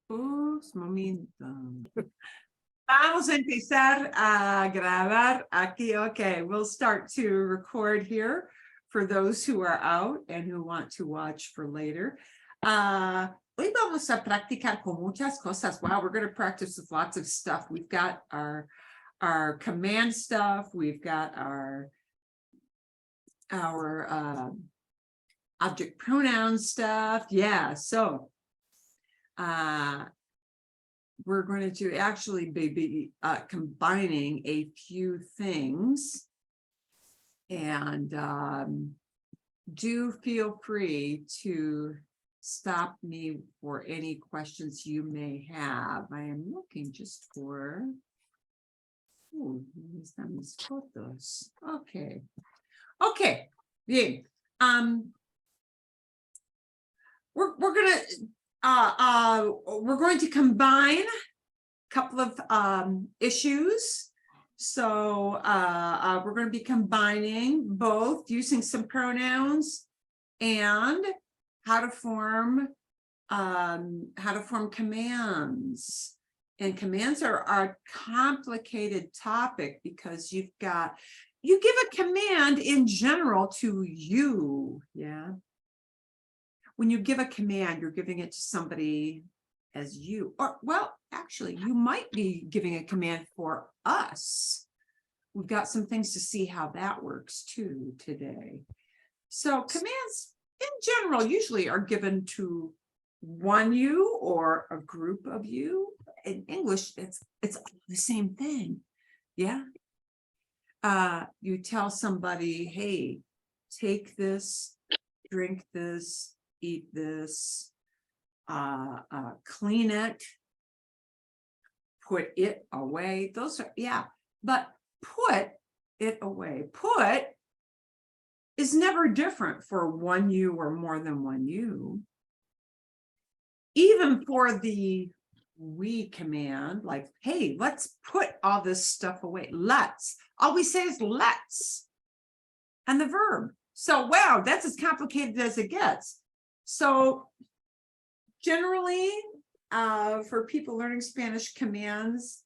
Momento. Vamos a empezar a grabar aquí. Okay, we'll start to record here for those who are out and who want to watch for later. Hoy vamos a practicar con muchas cosas. Wow, we're going to practice with lots of stuff. We've got our command stuff. We've got our object pronoun stuff. Yeah, so we're going to actually be combining a few things, and do feel free to stop me for any questions you may have. I am looking just for mis fotos. Okay. Bien. We're going to combine a couple of issues. So we're going to be combining both using some pronouns and how to form commands. And commands are a complicated topic because you give a command in general to you. Yeah. When you give a command, you're giving it to somebody as you, or well, actually, you might be giving a command for us. We've got some things to see how that works too today. So commands in general usually are given to one you or a group of you. In English, it's the same thing. Yeah. You tell somebody, hey, take this, drink this, eat this, clean it, put it away. Those are, yeah, but put it away. Put is never different for one you or more than one you. Even for the we command, like, hey, let's put all this stuff away. Let's. All we say is let's. And the verb. So, wow, that's as complicated as it gets. So generally, for people learning Spanish, commands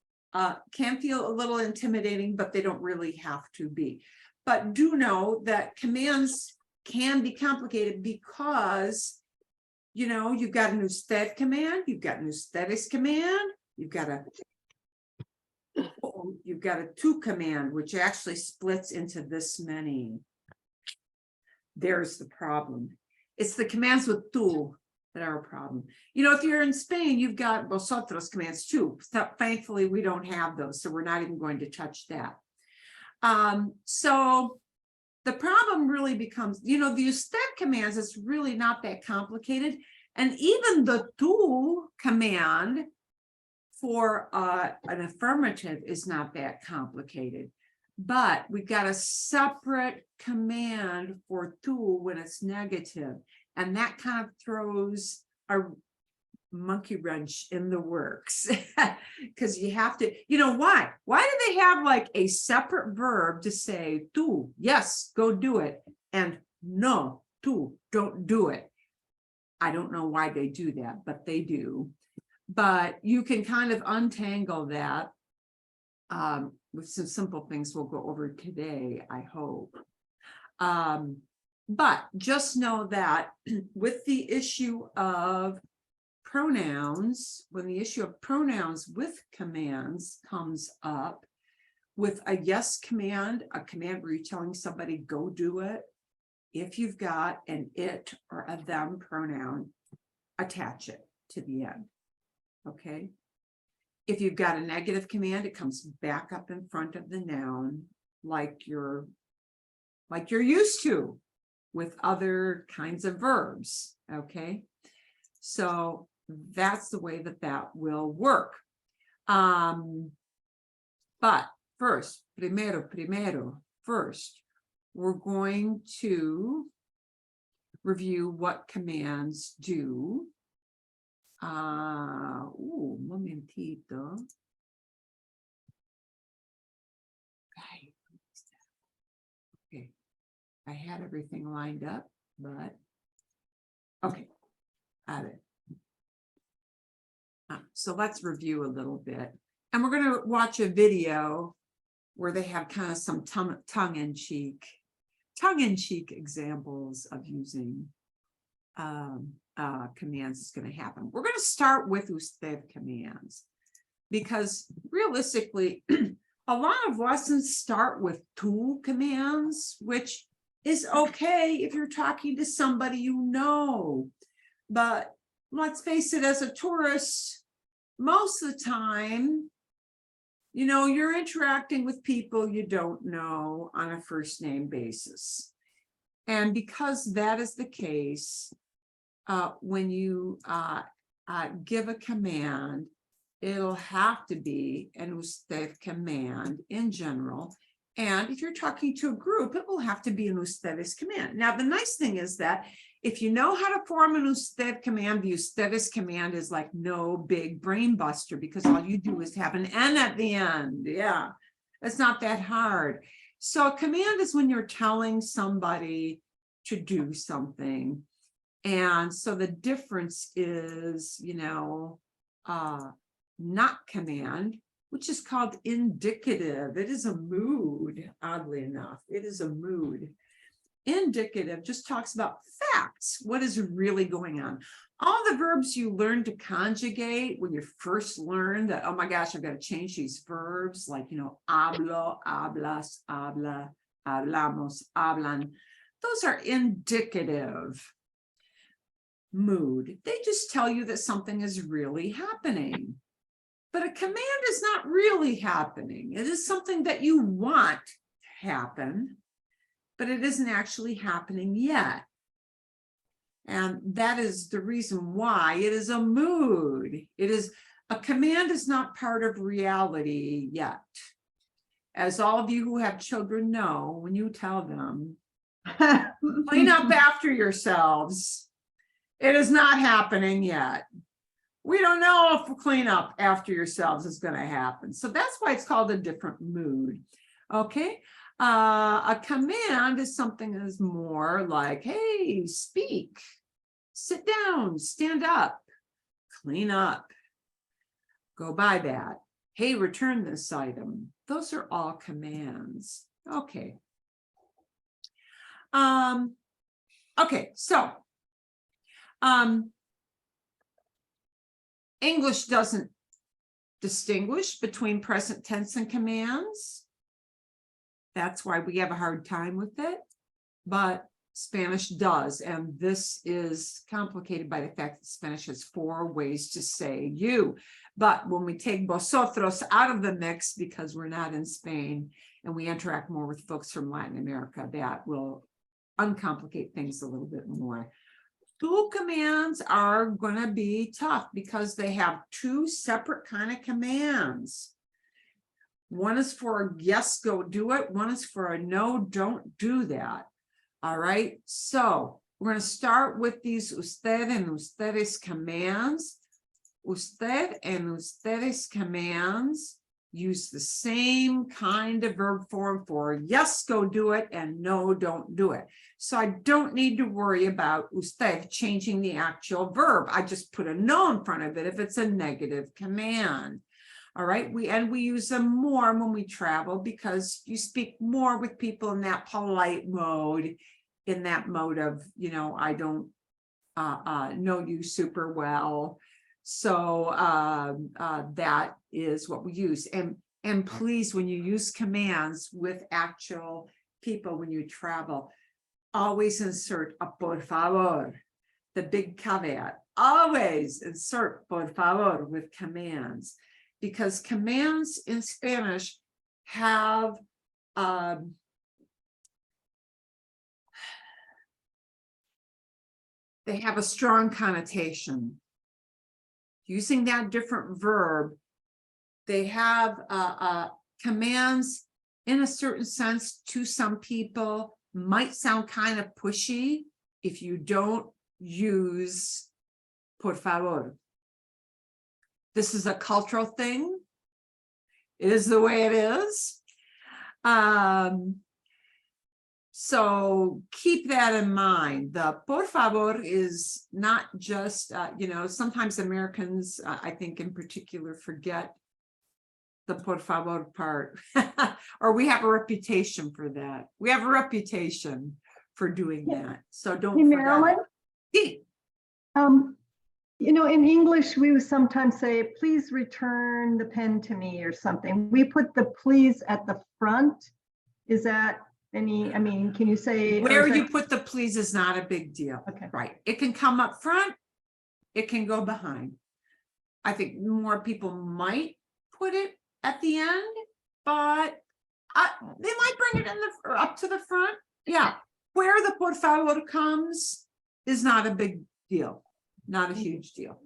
can feel a little intimidating, but they don't really have to be. But do know that commands can be complicated because, you know, you've got an usted command, you've got an ustedes command, you've got a to command, which actually splits into this many. There's the problem. It's the commands with tú that are a problem. You know, if you're in Spain, you've got vosotros commands too. Thankfully, we don't have those, so we're not even going to touch that. So the problem really becomes, you know, the usted commands, it's really not that complicated. And even the tú command for an affirmative is not that complicated. But we've got a separate command for tú when it's negative. And that kind of throws a monkey wrench in the works. Because you have to, you know, why? Why do they have like a separate verb to say tú, yes, go do it, and no, tú, don't do it? I don't know why they do that, but they do. But you can kind of untangle that with some simple things we'll go over today, I hope. But just know that with the issue of pronouns, when the issue of pronouns with commands comes up, with a yes command, a command where you're telling somebody go do it, if you've got an it or a them pronoun, attach it to the end. Okay. If you've got a negative command, it comes back up in front of the noun, like you're used to with other kinds of verbs. Okay. So that's the way that will work. But first, first, we're going to review what commands do. Momentito. Okay, I had everything lined up, but okay, got it. So let's review a little bit. And we're going to watch a video where they have kind of some tongue-in-cheek examples of using commands is going to happen. We're going to start with usted commands because realistically, a lot of lessons start with tú commands, which is okay if you're talking to somebody you know. But let's face it, as a tourist, most of the time, you know, you're interacting with people you don't know on a first name basis. And because that is the case, when you give a command, it'll have to be an usted command in general. And if you're talking to a group, it will have to be an ustedes command. Now, the nice thing is that if you know how to form an usted command, the ustedes command is like no big brain buster because all you do is have an N at the end. Yeah, it's not that hard. So a command is when you're telling somebody to do something. And so the difference is, you know, not command, which is called indicative. It is a mood, oddly enough. It is a mood. Indicative just talks about facts, what is really going on. All the verbs you learn to conjugate when you first learn that, oh my gosh, I've got to change these verbs, like, you know, hablo, hablas, habla, hablamos, hablan. Those are indicative mood. They just tell you that something is really happening. But a command is not really happening. It is something that you want to happen, but it isn't actually happening yet. And that is the reason why it is a mood. It is a command is not part of reality yet. As all of you who have children know, when you tell them, clean up after yourselves, it is not happening yet. We don't know if clean up after yourselves is going to happen. So that's why it's called a different mood. Okay. A command is something that is more like, hey, speak, sit down, stand up, clean up, go buy that. Hey, return this item. Those are all commands. Okay. Okay, so English doesn't distinguish between present tense and commands. That's why we have a hard time with it, but Spanish does. And this is complicated by the fact that Spanish has 4 ways to say you. But when we take vosotros out of the mix, because we're not in Spain and we interact more with folks from Latin America, that will uncomplicate things a little bit more. Tú commands are going to be tough because they have 2 separate kind of commands. One is for a yes, go do it. One is for a no, don't do that. All right. So we're going to start with these usted and ustedes commands. Usted and ustedes commands use the same kind of verb form for yes, go do it, and no, don't do it. So I don't need to worry about usted changing the actual verb. I just put a no in front of it if it's a negative command. All right, we use them more when we travel because you speak more with people in that polite mode, in that mode of, you know, I don't know you super well. So that is what we use. And please, when you use commands with actual people, when you travel, always insert a por favor, the big caveat. Always insert por favor with commands, because commands in Spanish have they have a strong connotation. Using that different verb, they have commands in a certain sense to some people might sound kind of pushy if you don't use por favor. This is a cultural thing. It is the way it is. So keep that in mind. The por favor is not just, you know, sometimes Americans, I think in particular, forget the por favor part, or we have a reputation for that. We have a reputation for doing that. So don't Hey, forget. Marilyn, Hey, you know, in English, we would sometimes say, please return the pen to me or something. We put the please at the front. Is that any, I mean, can you say? where you put the please is not a big deal. Okay. Right. It can come up front. It can go behind. I think more people might put it at the end, but they might bring it in the up to the front. Yeah. Where the por favor comes is not a big deal, not a huge deal.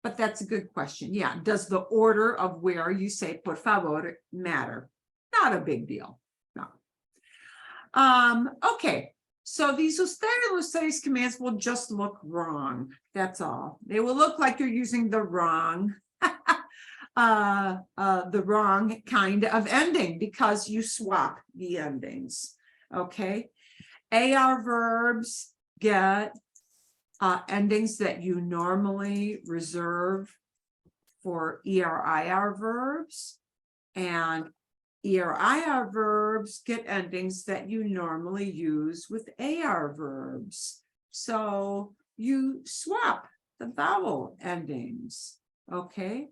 But that's a good question. Yeah. Does the order of where you say por favor matter? Not a big deal. No. Okay. So these ustedes commands will just look wrong. That's all. They will look like you're using the wrong the wrong kind of ending because you swap the endings. Okay. AR verbs get endings that you normally reserve for ER-IR verbs, and ER-IR verbs get endings that you normally use with AR verbs. So you swap the vowel endings, okay?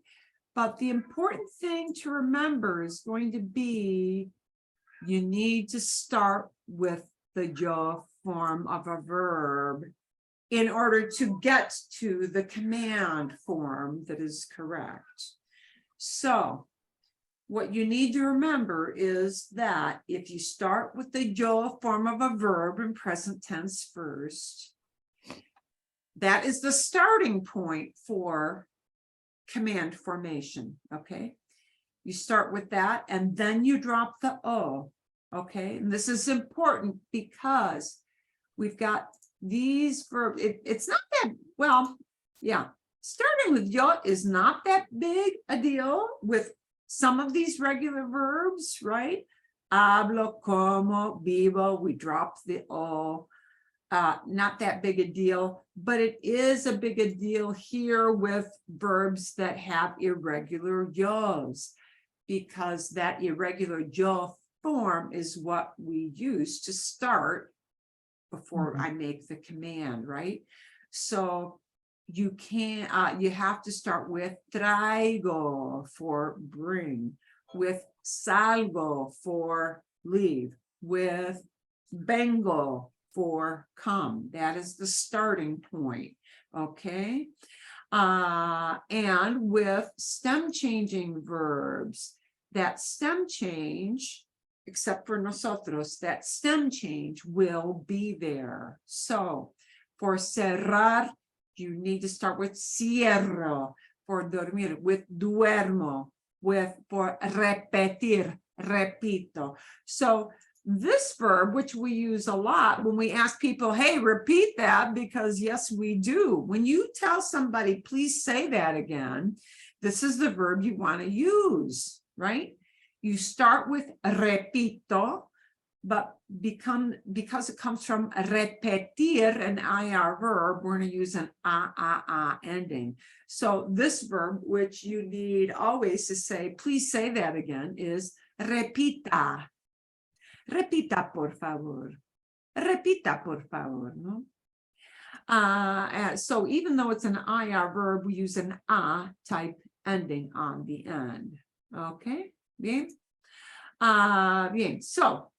But the important thing to remember is going to be you need to start with the yo form of a verb in order to get to the command form that is correct. So what you need to remember is that if you start with the yo form of a verb in present tense first, that is the starting point for command formation, okay? You start with that and then you drop the O, okay? And this is important because we've got these verbs. It's not that, well, yeah. Starting with yo is not that big a deal with some of these regular verbs, right? Hablo, como, vivo, we drop the O. Not that big a deal, but it is a big a deal here with verbs that have irregular yos, because that irregular yo form is what we use to start before I make the command, right? So you can't, you have to start with traigo for bring, with salgo for leave, with vengo for come. That is the starting point, okay? And with stem changing verbs, that stem change, except for nosotros, that stem change will be there. So for cerrar, you need to start with cierro. For dormir, with duermo. With for repetir, repito. So this verb, which we use a lot when we ask people, hey, repeat that, because yes, we do. When you tell somebody, please say that again, this is the verb you want to use, right? You start with repito, but because it comes from repetir, an IR verb, we're going to use an a ending. So this verb, which you need always to say, please say that again, is repita. Repita, por favor. Repita, por favor. No? So even though it's an IR verb, we use an a type ending on the end. Okay, bien. Bien, so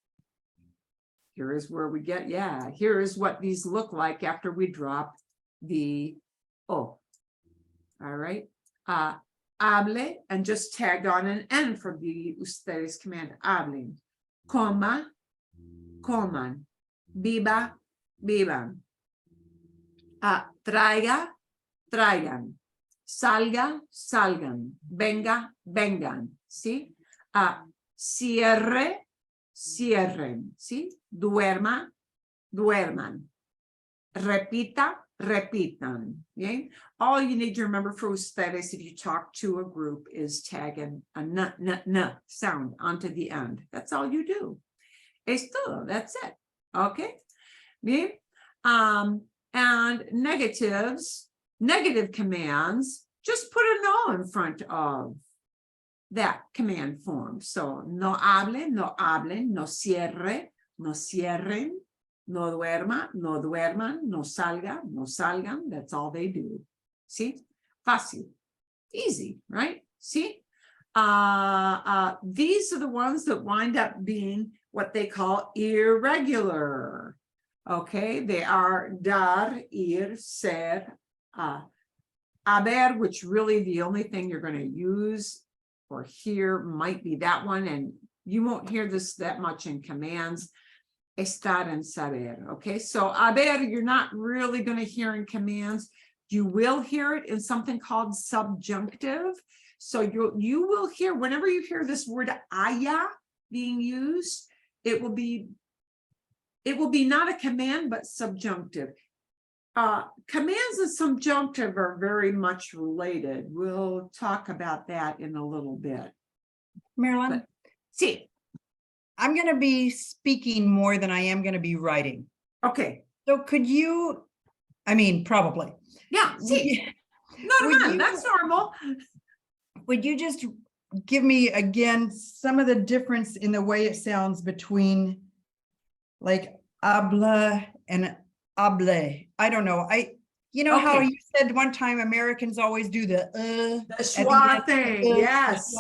here is where we get, yeah, here is what these look like after we drop the O. All right. Hable, and just tagged on an N for the ustedes command, hablen. Coma, coman. Viva, vivan. Traiga, traigan. Salga, salgan. Venga, vengan. ¿Sí? Cierre, cierren. ¿Sí? Duerma, duerman. Repita, repitan. Okay? All you need to remember for ustedes if you talk to a group is tagging a n sound onto the end. That's all you do. Es todo. That's it. Okay. Bien. And negative commands, just put a no in front of that command form. So no hable, no hablen, no cierre, no cierren, no duerma, no duerman, no salga, no salgan. That's all they do. See? Fácil. Easy, right? See? These are the ones that wind up being what they call irregular. Okay, they are dar, ir, ser, haber, which really the only thing you're going to use or hear might be that one, and you won't hear this that much in commands. Estar and saber. Okay, so haber, you're not really going to hear in commands. You will hear it in something called subjunctive. So you will hear, whenever you hear this word haya being used, it will be not a command, but subjunctive. Commands and subjunctive are very much related. We'll talk about that in a little bit. Marilyn, See, I'm going to be speaking more than I am going to be writing. okay. So could you, I mean, probably. Yeah, Would see, you- normal, that's normal. Would you just give me again some of the difference in the way it sounds between like habla and hable? I don't know. You know how Okay. you said one time Americans always do the The at the schwa end, thing, yes.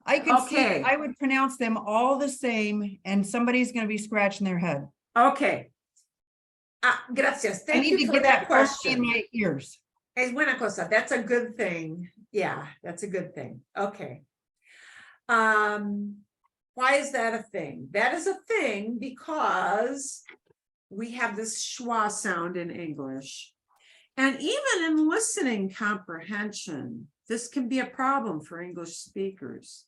I could see, Okay. I would pronounce them all the same and somebody's going to be scratching their head. Okay. Gracias. I Thank need you to for get that that firmly in question. my ears. Es buena cosa. That's a good thing. Yeah, that's a good thing. Okay. Why is that a thing? That is a thing because we have this schwa sound in English. And even in listening comprehension, this can be a problem for English speakers.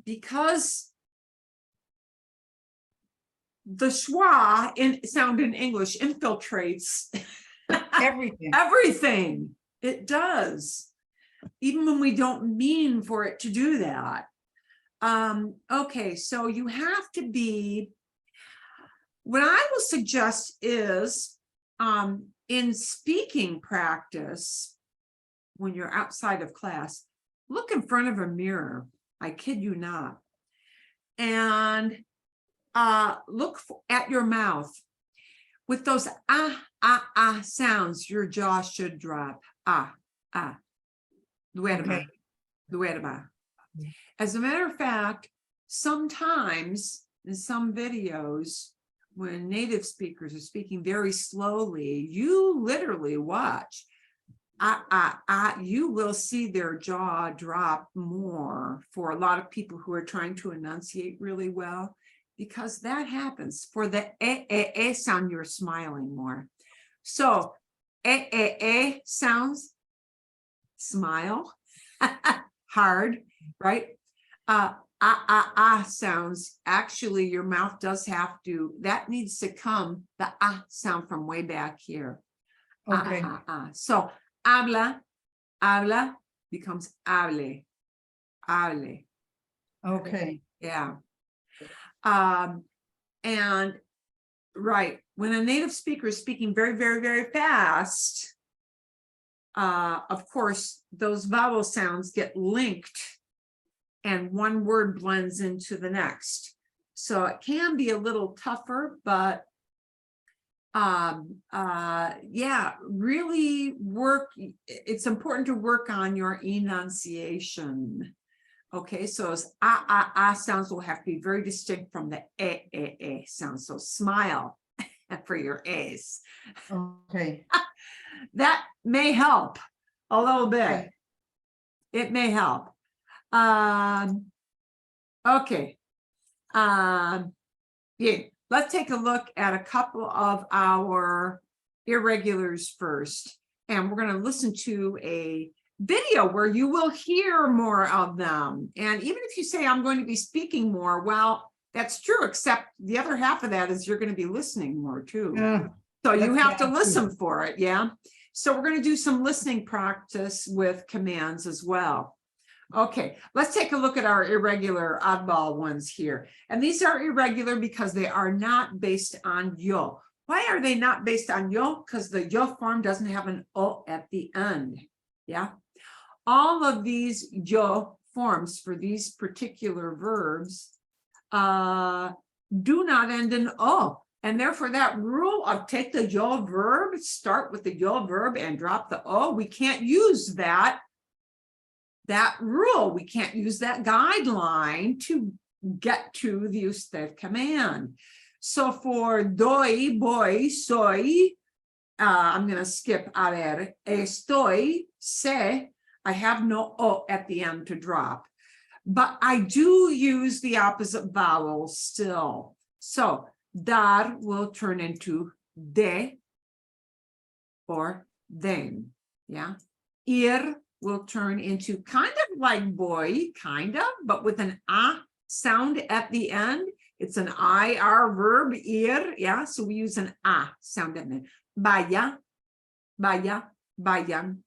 Because the schwa sound in English infiltrates Everything. everything. It does, even when we don't mean for it to do that. Okay, so you have to be, what I will suggest is in speaking practice, when you're outside of class, look in front of a mirror. I kid you not. And look at your mouth. With those sounds, your jaw should drop. Duerma, Okay. duerma. As a matter of fact, sometimes in some videos, when native speakers are speaking very slowly, you literally watch. You will see their jaw drop more for a lot of people who are trying to enunciate really well, because that happens. For the sound, you're smiling more. So sounds, smile, hard, right? Sounds, actually your mouth does have to, that needs to come, the sound from way back here. Okay. So habla becomes hable, hable. Okay. Yeah. And right, when a native speaker is speaking very, very, very fast, of course, those vowel sounds get linked and one word blends into the next. So it can be a little tougher, but yeah, really work. It's important to work on your enunciation. Okay, so sounds will have to be very distinct from the sound. So smile for your a's. Okay. That may help a little bit. Okay. It may help. Okay. Yeah, let's take a look at a couple of our irregulars first. And we're going to listen to a video where you will hear more of them. And even if you say, I'm going to be speaking more, well, that's true, except the other half of that is you're going to be listening more too. So you that's have to bad, too. listen for it, yeah? So we're going to do some listening practice with commands as well. Okay, let's take a look at our irregular oddball ones here. And these are irregular because they are not based on yo. Why are they not based on yo? Because the yo form doesn't have an o at the end. Yeah. All of these yo forms for these particular verbs do not end in o. And therefore that rule of take the yo verb, start with the yo verb and drop the o, we can't use that rule. We can't use that guideline to get to the usted command. So for doy, voy, soy, I'm going to skip a ver, estoy, sé, I have no o at the end to drop. But I do use the opposite vowel still. So dar will turn into de or den. Yeah. Ir will turn into kind of like boy, kind of, but with an a sound at the end. It's an IR verb, ir. Yeah. So we use an a sound at the end. Vaya, vaya, vayan.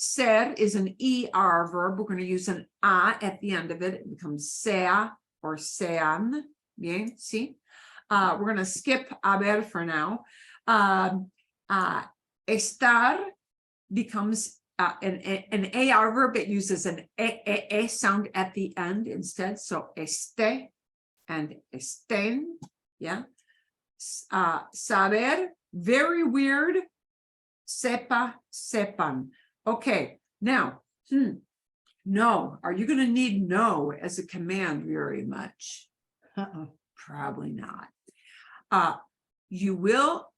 Ser is an ER verb. We're going to use an a at the end of it. It becomes sea or sean. Bien, see? We're going to skip a ver for now. Estar becomes an AR verb. It uses an e sound at the end instead. So este and estén. Yeah. Saber, very weird. Sepa, sepan. Okay, now, no. Are you going to need no as a command very much? Probably not. You will,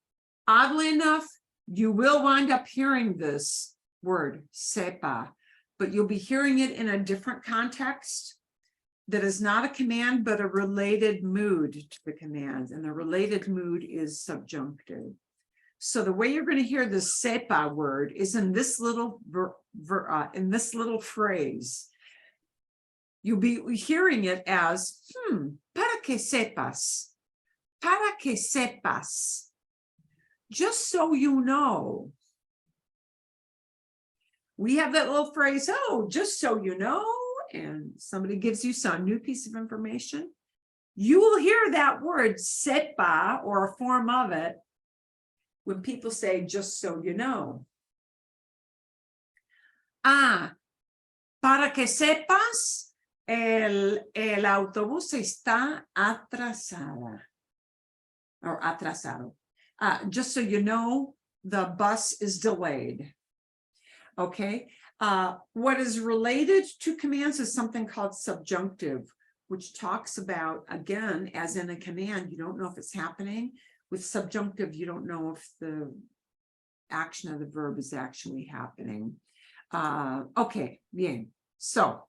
oddly enough, you will wind up hearing this word, sepa, but you'll be hearing it in a different context that is not a command, but a related mood to the command. And the related mood is subjunctive. So the way you're going to hear the sepa word is in this little phrase. You'll be hearing it as, para que sepas, just so you know. We have that little phrase, oh, just so you know, and somebody gives you some new piece of information. You will hear that word sepa or a form of it when people say, just so you know. Para que sepas, el autobús está atrasada. Or atrasado. Just so you know, the bus is delayed. Okay. What is related to commands is something called subjunctive, which talks about, again, as in a command, you don't know if it's happening. With subjunctive, you don't know if the action of the verb is actually happening. Okay, bien. So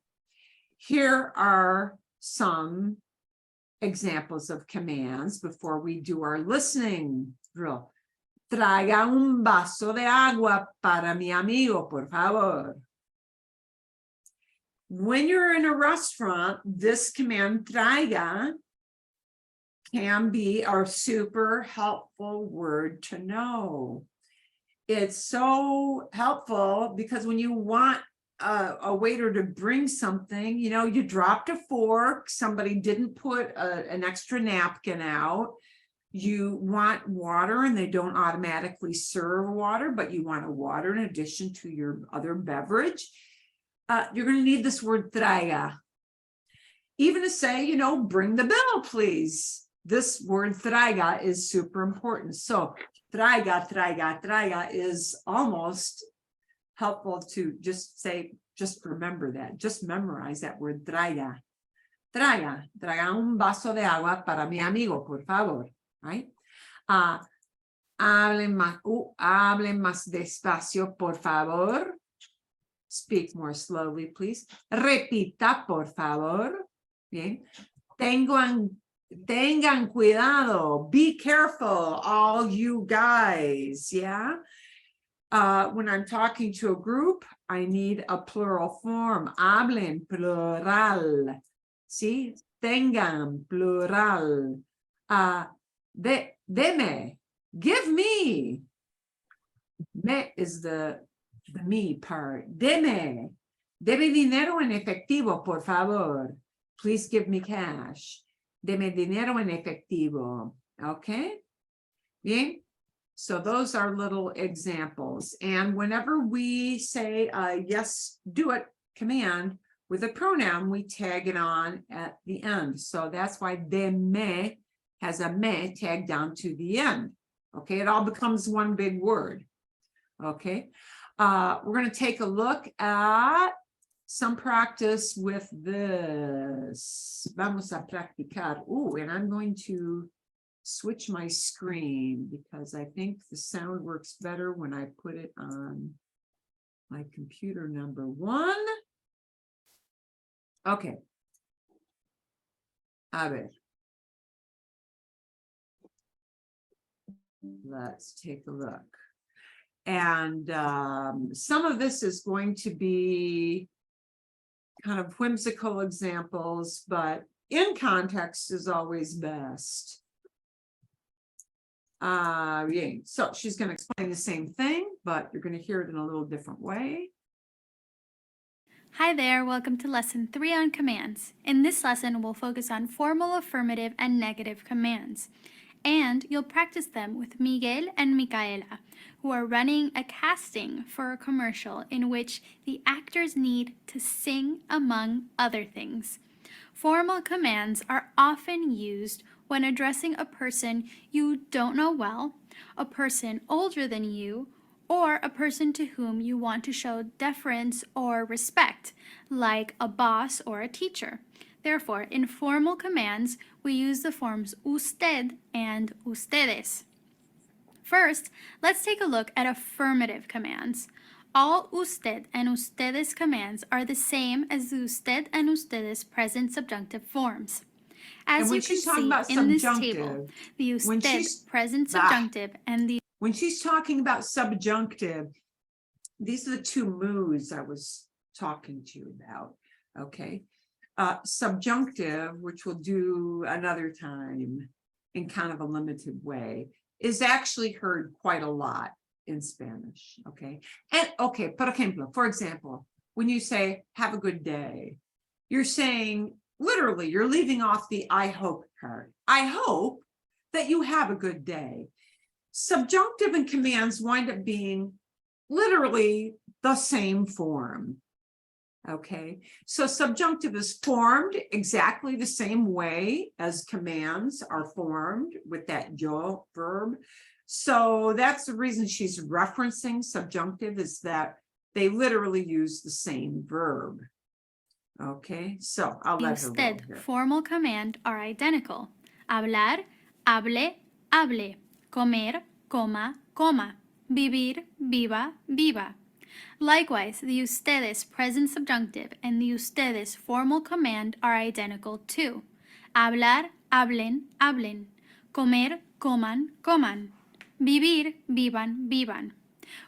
here are some examples of commands before we do our listening drill. Traiga un vaso de agua para mi amigo, por favor. When you're in a restaurant, this command, traiga, can be a super helpful word to know. It's so helpful because when you want a waiter to bring something, you know, you dropped a fork, somebody didn't put an extra napkin out, you want water and they don't automatically serve water, but you want a water in addition to your other beverage, you're going to need this word traiga. Even to say, you know, bring the bill, please. This word traiga is super important. So traiga is almost helpful to just say, just remember that, just memorize that word traiga. Traiga un vaso de agua para mi amigo, por favor, right? Hable más despacio, por favor. Speak more slowly, please. Repita, por favor. Bien. Tengan cuidado, be careful, all you guys, yeah? When I'm talking to a group, I need a plural form. Hablen, plural. See? Tengan, plural. Deme, give me. Me is the me part. Deme, Deme dinero en efectivo, por favor. Please give me cash. Deme dinero en efectivo. Okay? Bien. So those are little examples. And whenever we say a yes, do it command with a pronoun, we tag it on at the end. So that's why deme has a me tagged down to the end. Okay, it all becomes one big word. Okay, we're going to take a look at some practice with this. Vamos a practicar. Ooh, and I'm going to switch my screen because I think the sound works better when I put it on my computer number one. Okay. A ver. Let's take a look. And some of this is going to be kind of whimsical examples, but in context is always best. Yeah, so she's going to explain the same thing, but you're going to hear it in a little different way. Hi there, welcome to lesson 3 on commands. In this lesson, we'll focus on formal, affirmative, and negative commands. And you'll practice them with Miguel and Micaela, who are running a casting for a commercial in which the actors need to sing, among other things. Formal commands are often used when addressing a person you don't know well, a person older than you, or a person to whom you want to show deference or respect, like a boss or a teacher. Therefore, in formal commands, we use the forms usted and ustedes. First, let's take a look at affirmative commands. All usted and ustedes commands are the same as the usted and ustedes present subjunctive forms. As you can see in this table, the usted present subjunctive and the when she's talking about subjunctive, these are the two moods I was talking to you about. Okay. Subjunctive, which we'll do another time in kind of a limited way, is actually heard quite a lot in Spanish. Okay. And okay, por ejemplo, for example, when you say have a good day, you're saying literally you're leaving off the I hope part. I hope that you have a good day. Subjunctive and commands wind up being literally the same form. Okay, so subjunctive is formed exactly the same way as commands are formed with that yo verb. So that's the reason she's referencing subjunctive, is that they literally use the same verb. Okay, so I'll let her roll usted here. formal command are identical. Hablar, hable, hable. Comer, coma, coma. Vivir, viva, viva. Likewise, the ustedes present subjunctive and the ustedes formal command are identical too. Hablar, hablen, hablen. Comer, coman, coman. Vivir, vivan, vivan.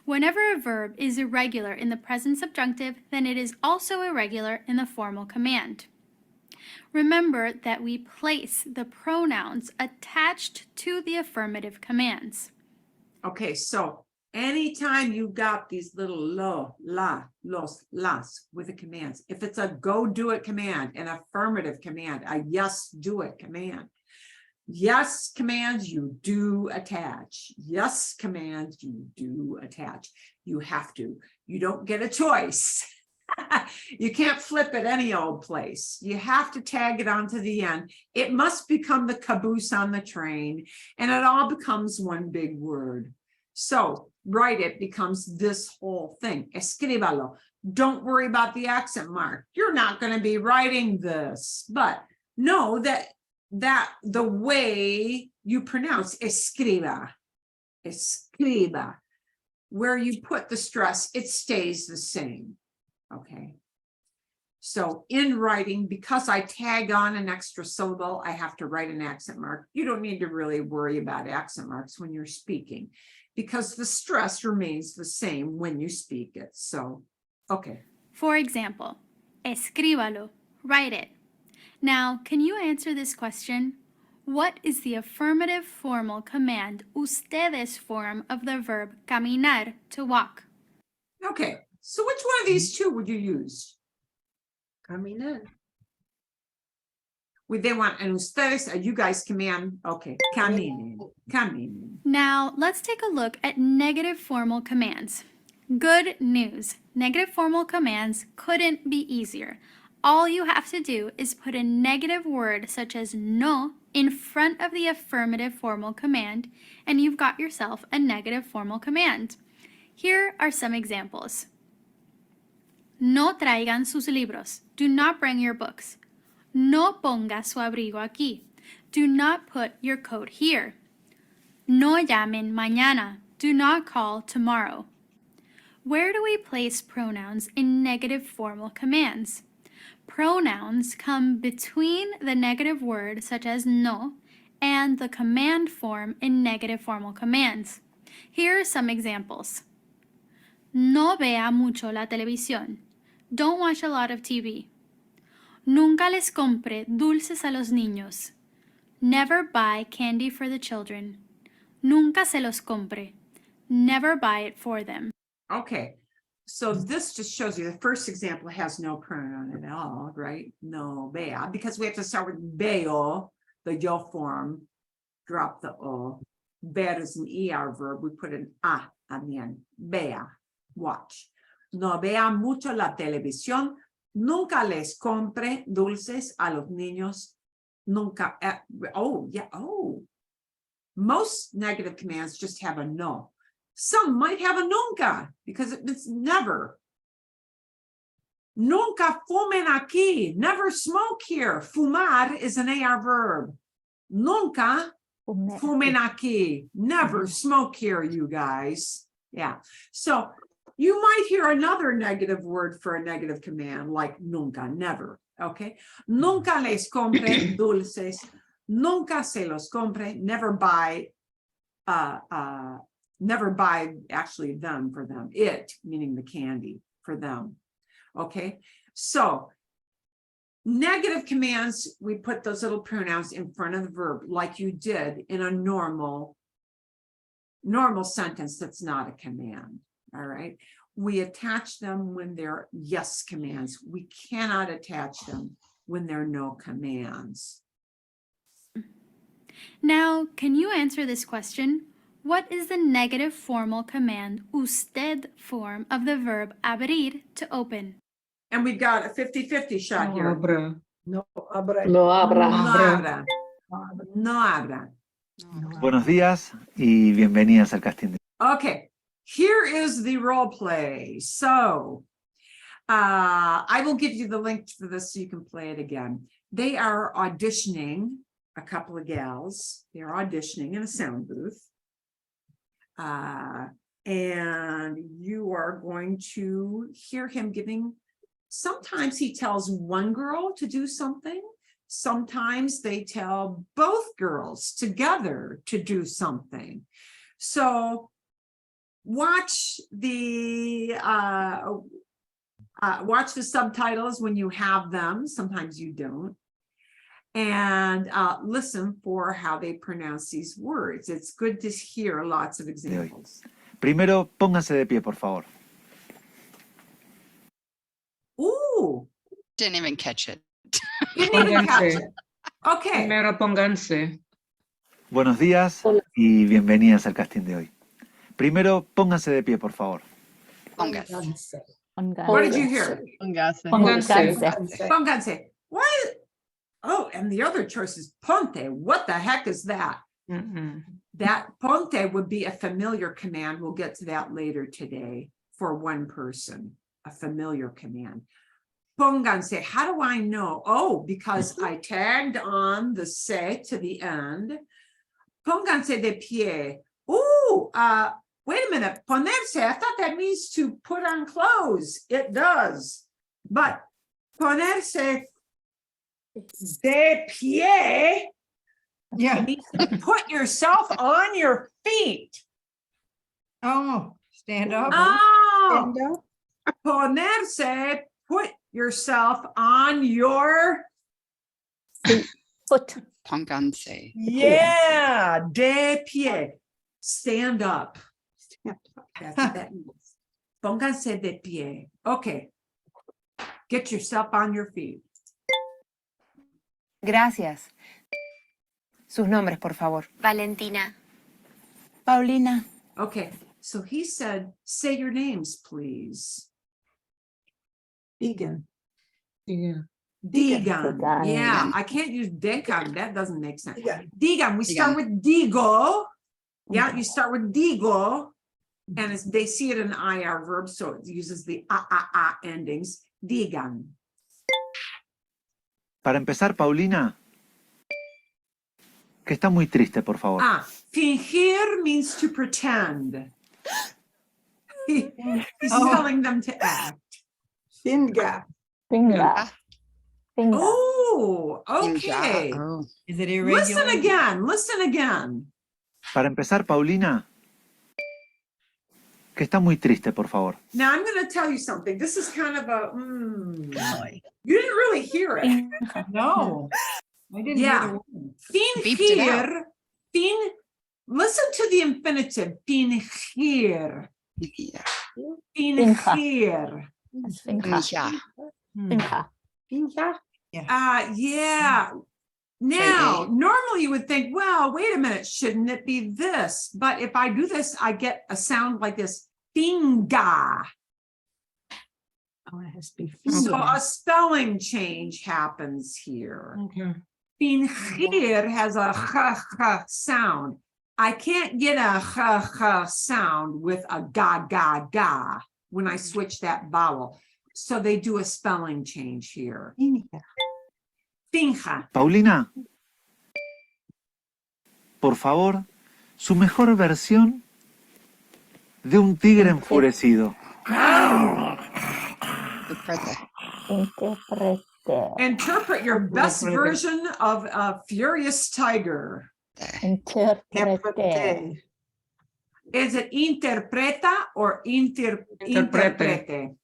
Whenever a verb is irregular in the present subjunctive, then it is also irregular in the formal command. Remember that we place the pronouns attached to the affirmative commands. Okay, so anytime you got these little lo, la, los, las with the commands, if it's a go do it command, an affirmative command, a yes do it command, yes commands you do attach. Yes commands you do attach. You have to. You don't get a choice. You can't flip it any old place. You have to tag it onto the end. It must become the caboose on the train, and it all becomes one big word. So write it becomes this whole thing. Escríbalo. Don't worry about the accent mark. You're not going to be writing this, but know that the way you pronounce escriba, escriba, where you put the stress, it stays the same. Okay. So in writing, because I tag on an extra syllable, I have to write an accent mark. You don't need to really worry about accent marks when you're speaking, because the stress remains the same when you speak it. So, okay. For example, escríbalo, write it. Now, can you answer this question? What is the affirmative formal command ustedes form of the verb caminar, to walk? Okay. So which one of these two would you use? Caminen. They want, and ustedes, you guys command, okay, caminen, caminen. Now, let's take a look at negative formal commands. Good news. Negative formal commands couldn't be easier. All you have to do is put a negative word such as no in front of the affirmative formal command, and you've got yourself a negative formal command. Here are some examples. No traigan sus libros. Do not bring your books. No ponga su abrigo aquí. Do not put your coat here. No llamen mañana. Do not call tomorrow. Where do we place pronouns in negative formal commands? Pronouns come between the negative word, such as no, and the command form in negative formal commands. Here are some examples. No vea mucho la televisión. Don't watch a lot of TV. Nunca les compre dulces a los niños. Never buy candy for the children. Nunca se los compre. Never buy it for them. Okay, so this just shows you the first example has no pronoun at all, right? No vea, because we have to start with veo, the yo form, drop the o. Ver is an ER verb, we put an a on the end. Vea, watch. No vea mucho la televisión. Nunca les compre dulces a los niños. Nunca, most negative commands just have a no. Some might have a nunca because it's never. Nunca fumen aquí. Never smoke here. Fumar is an AR verb. Nunca fumen aquí. Never smoke here, you guys. Yeah. So you might hear another negative word for a negative command like nunca, never. Okay. Nunca les compre dulces. Nunca se los compre. Never buy. Never buy actually them for them. It meaning the candy for them. Okay. So negative commands, we put those little pronouns in front of the verb like you did in a normal sentence that's not a command. All right. We attach them when they're yes commands. We cannot attach them when there are no commands. Now, can you answer this question? What is the negative formal command usted form of the verb abrir to open? And we've got a 50-50 shot here. No abra. No abra. No abra. Buenos días y bienvenidas al casting de... Okay, here is the role play. So I will give you the link for this so you can play it again. They are auditioning, a couple of gals. They're auditioning in a sound booth. And you are going to hear him giving, sometimes he tells one girl to do something. Sometimes they tell both girls together to do something. So watch the subtitles when you have them. Sometimes you don't. And listen for how they pronounce these words. It's good to hear lots of examples. Primero, pónganse de pie, por favor. Ooh, Didn't even catch it. didn't even catch it. Okay. Primero pónganse. Buenos días y bienvenidas al casting de hoy. Primero, pónganse de pie, por favor. Pongas. What did you hear? Pónganse. Pónganse. Why? Oh, and the other choice is ponte. What the heck is that? That ponte would be a familiar command. We'll get to that later today for one person, a familiar command. Pónganse, how do I know? Oh, because I tagged on the se to the end. Pónganse de pie. Ooh, wait a minute. Ponerse, I thought that means to put on clothes. It does. But ponerse de pie Yeah. means to put yourself on your feet. Oh, stand up. Oh, Stand up. ponerse, put yourself on your, Pónganse. yeah, de pie, stand up. That's what that means. Pónganse de pie. Okay. Get yourself on your feet. Gracias. Sus nombres, por favor. Valentina. Paulina. Okay, so he said, say your names, please. Deegan. Deegan, Deegan. yeah, Deegan. I can't use Deegan, that doesn't make sense. Deegan. Deegan, we start Deegan. with Digo. Yeah, you start with Digo. And they see it in IR verb, so it uses the a endings. Deegan. Para empezar, Paulina, que está muy triste, por favor. Fingir means to pretend. He's telling them to act. Finga. Ah, Oh, Finga. okay. Oh, Is it irregular? Listen again. Para empezar, Paulina, que está muy triste, por favor. Now I'm going to tell you something. This is kind of a, you didn't really hear it. No. I didn't Yeah. hear the word. Beeped it out. Fingir, listen to the infinitive. Fingir. yeah. Fingir. Yeah. Finga. Yeah. Now, normally you would think, well, wait a minute, shouldn't it be this? But if I do this, I get a sound like this, finga. Oh, it has to be So finga. a spelling change happens here. Okay. Fingir has a ha sound. I can't get a ha sound with a ga when I switch that vowel. So they do a spelling change here. Finga. Finja. Paulina, por favor, su mejor versión de un tigre enfurecido. Interpret your best version of a furious tiger. Interprete. Is it interpreta or interprete?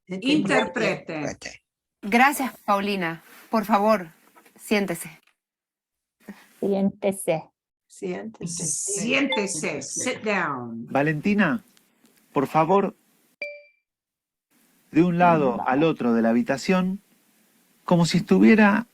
Interprete. Gracias, Paulina. Por favor, siéntese. Siéntese. Siéntese. Sit down. Valentina, por favor, de un lado al otro de la habitación, como si estuviera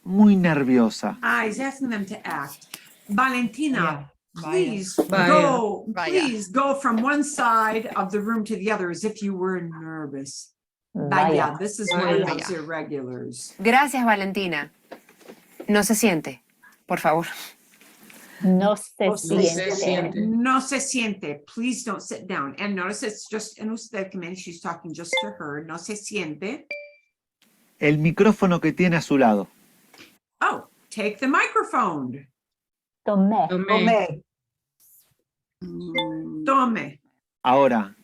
muy nerviosa. He's asking them to act. Valentina, Vaya. please Vaya. please go from one side of the room to the other as if you were nervous. Vaya, this is one of Vaya. those irregulars. Gracias, Valentina. No se siente, por favor. No se siente. No se siente. Please don't sit down. And notice it's just en usted command. She's talking just to her. No se siente. El micrófono que tiene a su lado. Oh, take the microphone. Tomé. Tome. Ahora,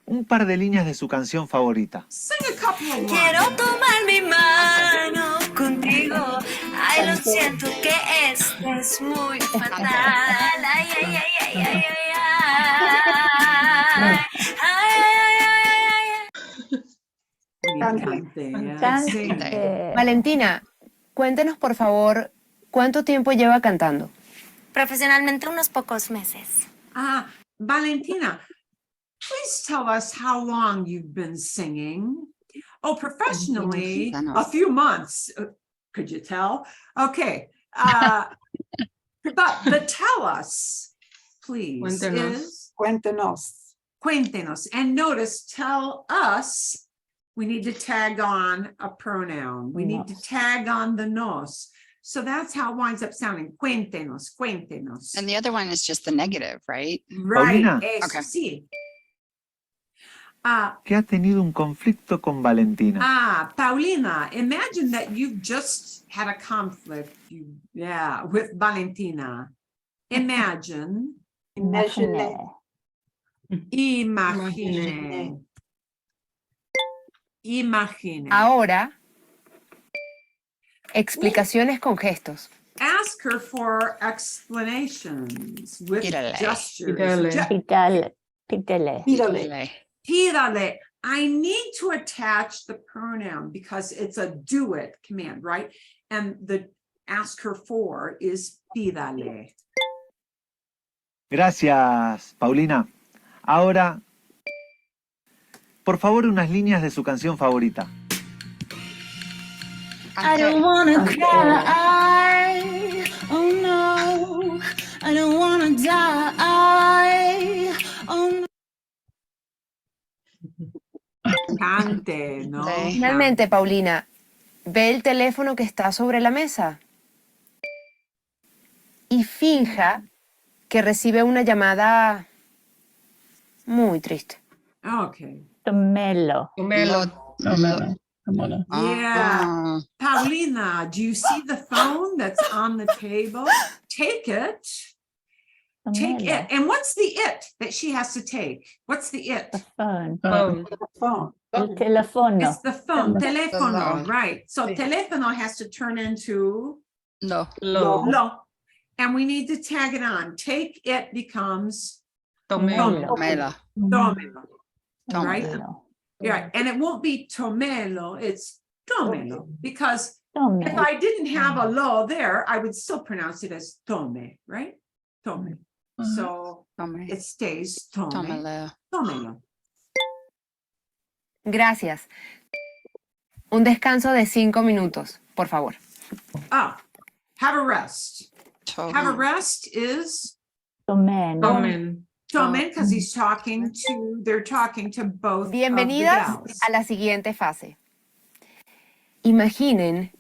un par de líneas de su canción favorita. Sing a couple of Quiero lines. tomar mi mano contigo. Ay, lo siento que esto es muy fatal. Ay, ay, ay, ay, ay, ay, ay, Cante. Sing. Valentina, cuéntenos, por favor, ¿cuánto tiempo lleva cantando? Profesionalmente unos pocos meses. Valentina, please tell us how long you've been singing. Oh, professionally, a few months. Could you tell? Okay. But the tell us, please, Cuéntenos. is cuéntenos. And notice, tell us, we need to tag on a pronoun. We need to tag on the nos. So that's how it winds up sounding. Cuéntenos. And the other one is just the negative, right? Right. Paulina. Eso Okay. sí. Que ha tenido un conflicto con Valentina. Paulina, imagine that you've just had a conflict, with Valentina. Imagine. Imagine. Ahora, explicaciones con gestos. Ask her for explanations with Pídale. gestures. Pídale. Pídale. I need to attach the pronoun because it's a do it command, right? And the ask her for is pídale. Gracias, Paulina. Ahora, por favor, unas líneas de su canción favorita. I don't wanna cry. Oh no. I don't wanna die. Oh no. Cante, ¿no? Sí. Finalmente, Paulina, ve el teléfono que está sobre la mesa y finja que recibe una llamada muy triste. Okay. Tómelo. Yeah. Ah, Paulina, do you see the phone that's on the table? Take it. Take Tómelo. it. And what's the it that she has to take? What's the it? The phone. Phone. El teléfono. It's the phone. Telefono, Hello. right. So telefono has to turn into no. lo. And we need to tag it on. Take it becomes Tómelo. Mela. tomelo. Right? Tómelo. Yeah, and it won't be tomelo, it's tomelo. Because if Tómelo. I didn't have a lo there, I would still pronounce it as tome, right? Tome. So Tome. it stays tome. Tómelo. Tomelo. Gracias. Un descanso de 5 minutos, por favor. Ah, have a rest. Have a Tome. rest is Tomen. tomen, because they're talking to both of the Bienvenidas gals. a la siguiente fase. Imaginen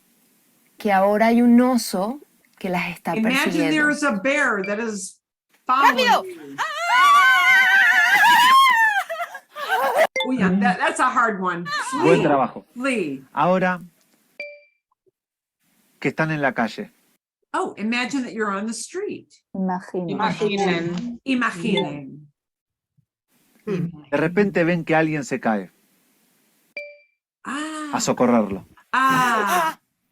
que ahora hay un oso que las está Imagine persiguiendo. there's a bear that is following ¡Rápido! you. Oh, yeah, that's a hard one. Buen Flee, trabajo. flee. Ahora que están en la calle. Oh, imagine that you're on the street. Imaginen. Imaginen. De repente ven que alguien se cae. A Ah, socorrerlo.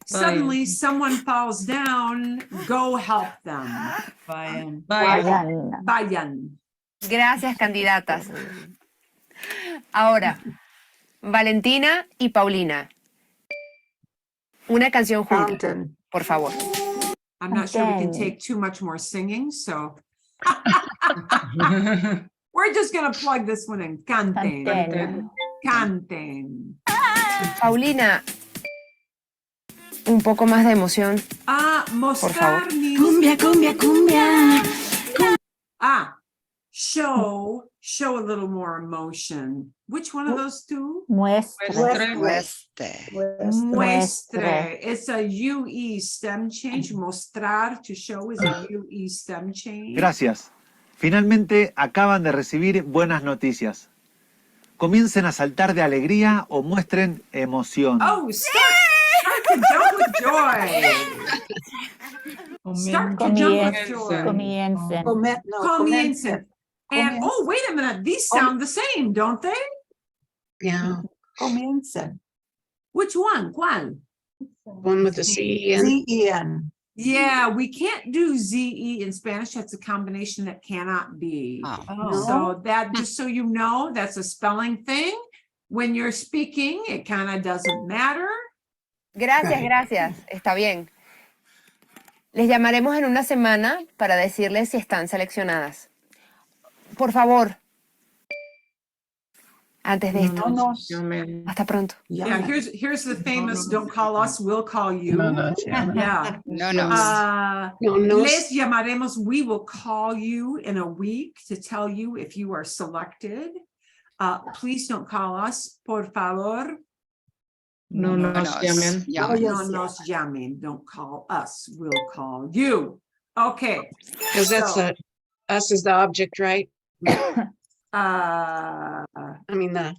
suddenly someone falls down, go help them. Vayan. Vayan. Vayan. Gracias, candidatas. Ahora, Valentina y Paulina. Una canción juntas, por favor. I'm not sure we can Okay. take too much more singing, so. We're just gonna plug this one in. Canten. Canten. Canten. Paulina, un poco más de emoción. Mostrar mis. Cumbia, cumbia, cumbia. Show a little more emotion. Which one of those two? Muestre. Muestre. Muestre. It's a UE stem change. Mostrar, to show, is a UE stem change. Gracias. Finalmente acaban de recibir buenas noticias. Comiencen a saltar de alegría o muestren emoción. Oh, start to jump with joy. Start to jump with joy. Comiencen. Comiencen. And oh, wait a minute, these sound the same, don't they? Yeah, Which one? ¿Cuál? one with the CEN. Yeah, we can't do ZE in Spanish. That's a combination that cannot be. Oh. So that, just so you know, that's a spelling thing. When you're speaking, it kind of doesn't matter. Gracias, gracias. Está bien. Les llamaremos en una semana para decirles si están seleccionadas. Por favor. Antes de esto. Hasta pronto. Yeah, here's the famous "Don't call us, we'll call you." Yeah. No, no. Les llamaremos. We will call you in a week to tell you if you are selected. Please don't call us, por favor. No nos llamen. No nos llamen. Don't call us. We'll call you. Okay. Because that's us is the object, right? Uh, I mean, the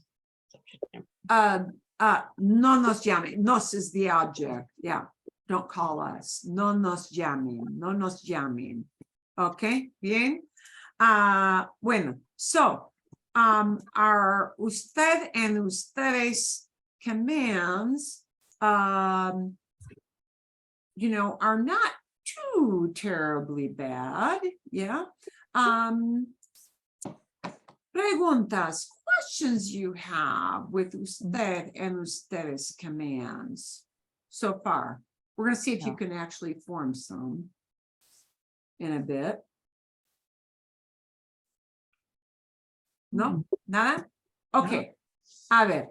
no nos llamen. Nos is the object. Yeah. Don't call us. No nos llamen. No nos llamen. Okay. Bien. Bueno. So, our usted and ustedes commands, you know, are not too terribly bad. Yeah. Preguntas, questions you have with usted and ustedes commands so far. We're going to see if you can actually form some in a bit. No, nada? Okay. A ver.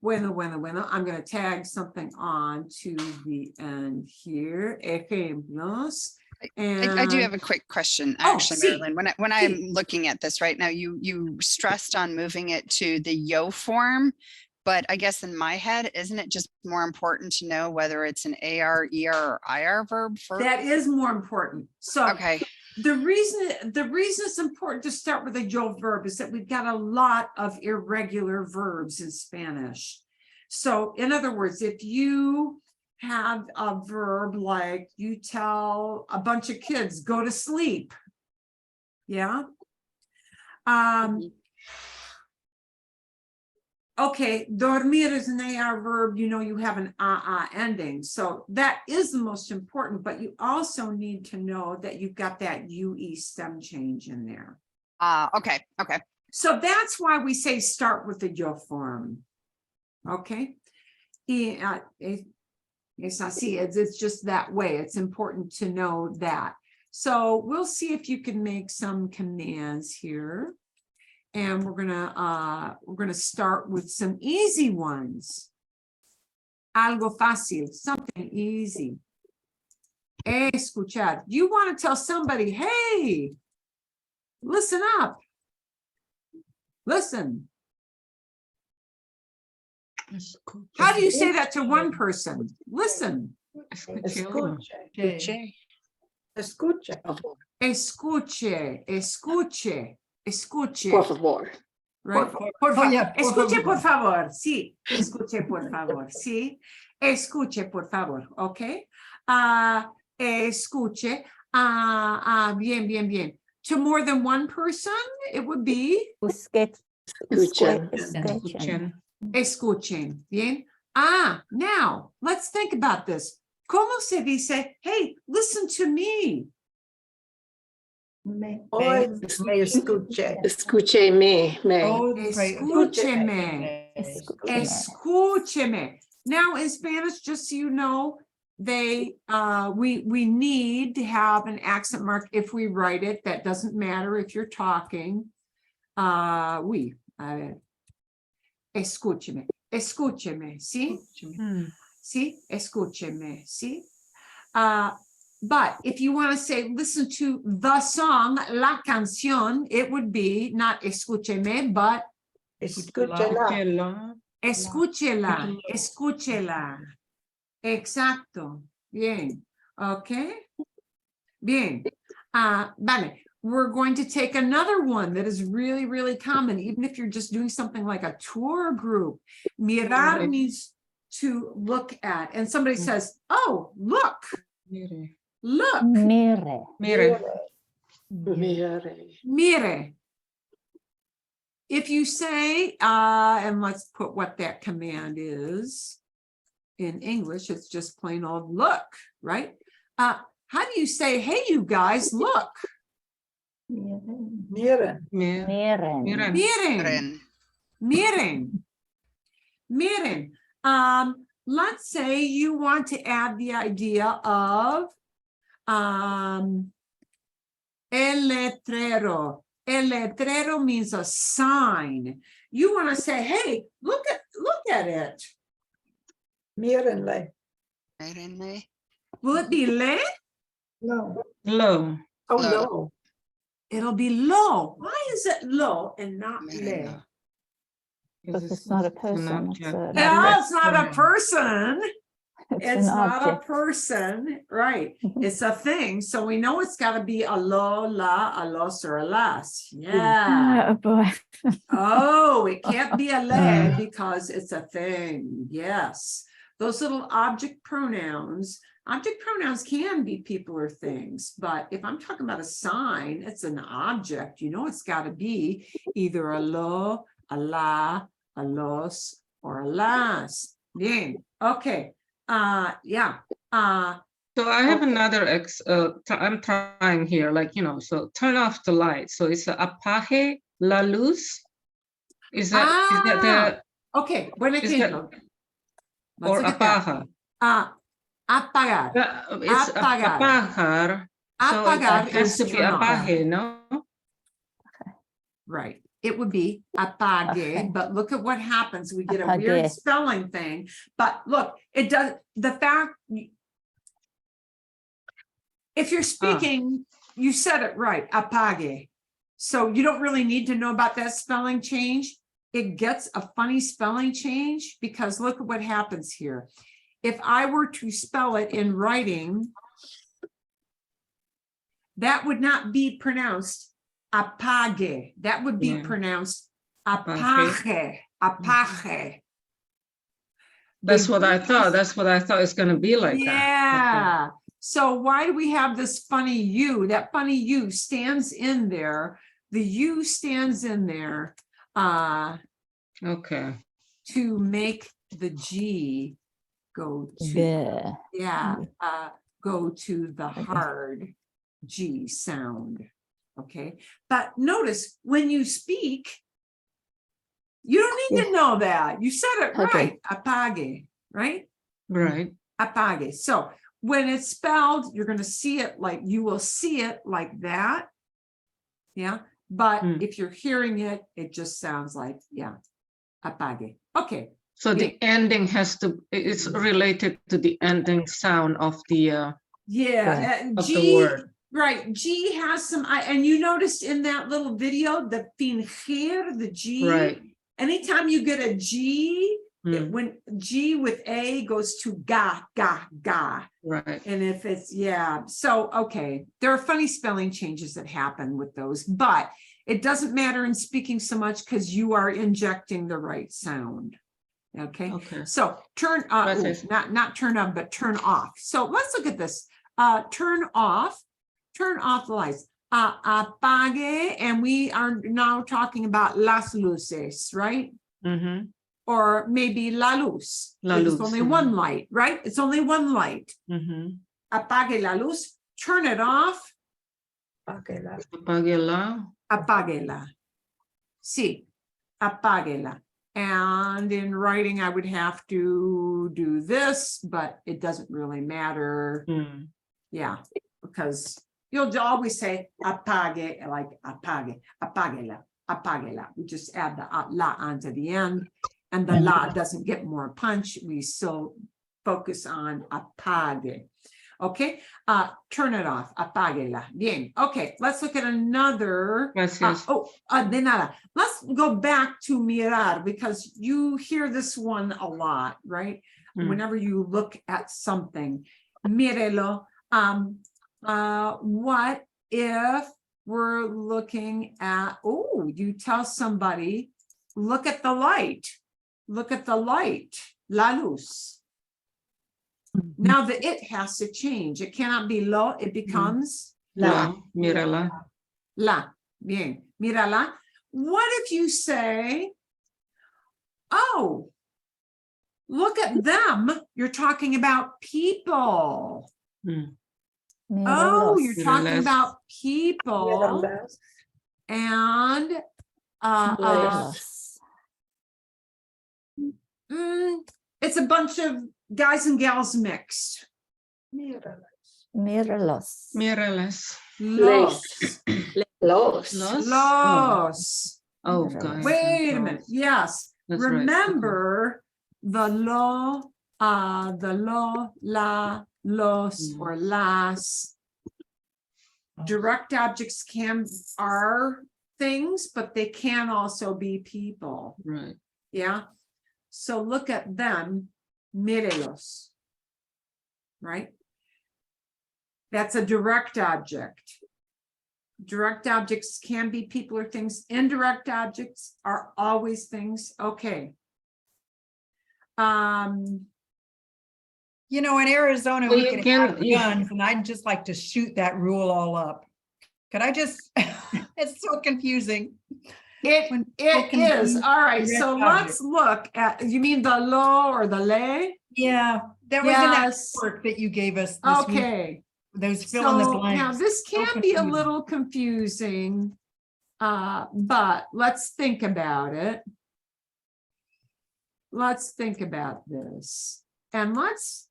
Bueno. I'm gonna tag something on to the end here. Ejemplos. I do have a And quick question, Oh, actually, sí, Marilyn. When I'm looking at this right now, you stressed on moving it to the yo form. But I guess in my head, isn't it just more important to know whether it's an AR, ER, or IR verb for? that is more important. So Okay, the reason it's important to start with a yo verb is that we've got a lot of irregular verbs in Spanish. So in other words, if you have a verb like you tell a bunch of kids, go to sleep. Yeah. Okay, dormir is an AR verb, you know, you have an ending. So that is the most important, but you also need to know that you've got that UE stem change in there. okay. So that's why we say start with the yo form. Okay. Es así, it's just that way. It's important to know that. So we'll see if you can make some commands here. And we're gonna start with some easy ones. Algo fácil, something easy. Escuchar. You want to tell somebody, hey, listen up. Listen. How do you say that to one person? Listen. Escuche. Escuche. Escuche. Por favor. Right? favor. Por favor. Yeah, por Escuche, por favor. favor. Sí. Escuche, por favor. Sí. Escuche, por favor. Ok. Escuche. Bien. To more than one person, it would be Escuchen. escuchen. Bien. Now let's think about this. ¿Cómo se dice, hey, listen to me? Me. Escúcheme. Escúcheme. Escúcheme. Now in Spanish, just so you know, we need to have an accent mark if we write it. That doesn't matter if you're talking. Escúcheme. Escúcheme, ¿sí? Sí, escúcheme, ¿sí? But if you want to say, listen to the song, la canción, it would be not escúcheme, but escúchela. Exacto. Bien. Okay. Bien. Vale. We're going to take another one that is really, really common, even if you're just doing something like a tour group. Mirar means to look at. And somebody says, oh, look. Look. Mire. Mire. If you say, and let's put what that command is in English, it's just plain old look, right? How do you say, hey, you guys, look? Miren. Miren. Let's say you want to add the idea of el letrero. El letrero means a sign. You want to say, hey, look at it. Mírenle. Will it be le? Low. Low. It'll be lo. Why is it lo and not le? Because it's not a person. It's No, it's not a person. It's an not a object. person, right? It's a thing. So we know it's got to be a lo, la, a los, or a las. Yeah. Oh boy. Oh, it can't be a le because it's a thing. Yes. Those little object pronouns can be people or things, but if I'm talking about a sign, it's an object. You know, it's got to be either a lo, a la, a los, or a las. Bien. Okay. Yeah. So I have another I'm trying here, so turn off the light. So it's apague la luz. Is that okay, buen ejemplo. or apaga? Apagar. It's apagar. So Apagar it has is to be turn off. apague, no? Right. it would be apague, Okay. but look at what happens. We get a weird Apague. spelling thing, but look, it does, the fact. If you're speaking, you said it right, apague. So you don't really need to know about that spelling change. It gets a funny spelling change because look at what happens here. If I were to spell it in writing, that would not be pronounced apague. That would be Yeah. pronounced Apague. apague, apague. That's The what I U thought. That's what I thought it's gonna be like that. Yeah. So why do we have this funny U? That funny U stands in there. The U stands in there Okay. to make the G go to, G. yeah, go to the hard G sound. Okay. But notice when you speak, you don't need to know that. You said it Okay. right. Apague, right? Right. Apague. So when it's spelled, you're going to see it like, you will see it like that. Yeah. But Mm. if you're hearing it, it just sounds like, yeah, apague. Okay. So the ending has to, it's related to the ending sound of the Yeah. and of the G, word. right. G has some, and you noticed in that little video, the fingir, the G. Right. Anytime you get a G, Mm. when G with A goes to ga, ga, ga. Right. And if it's, yeah, so, okay, there are funny spelling changes that happen with those, but it doesn't matter in speaking so much because you are injecting the right sound. Okay, Okay. so turn, Gracias. not turn on, but turn off. So let's look at this. Turn off the lights. Apague, and we are now talking about las luces, right? Mm-hmm. Or maybe la luz. La It's luz, only mhm. one light, right? It's only one light. Mm-hmm. Apague la luz, turn it off, Apáguela. Apáguela. apáguela. Sí, apáguela. And in writing, I would have to do this, but it doesn't really matter. Mm. Yeah, because you'll always say apague, like apague, apáguela, apáguela. We just add the la onto the end, and the la doesn't get more punch. We still focus on apague. Okay, turn it off, apáguela. Bien. Okay, let's look at another. Gracias. De nada. Let's go back to mirar because you hear this one a lot, right? Mm. Whenever you look at something, mírelo. What if we're looking at, you tell somebody, look at the light, la luz. Now the it has to change. It cannot be lo, it becomes La. Mírala. la. Bien, mírala. What if you say, oh, look at them. You're talking about people. Mm. Oh, you're talking Míralas. about people. Míralas. And Míralos. it's a bunch of guys and gals mixed. Míralas. Míralos. Míralas. Los. Los. Los. Los. Oh, Míralas. guys. Wait a minute. Yes. That's right. Remember the lo, la, los, or las. Direct objects are things, but they can also be people. Right. Yeah. So look at them, mírelos. Right? That's a direct object. Direct objects can be people or things. Indirect objects are always things. Okay. You know, in Arizona, Well, we you can have can- you- guns, and I'd just like to shoot that rule all up. Could I just, it's so confusing. When people It can is. be All right. direct So let's look at, you mean the lo or the le? Yeah, that was in that Yes. work that you gave us this week. Okay. Those fill in the So now blanks. this So can be a confusing. little confusing, but let's think about it. Let's think about this and let's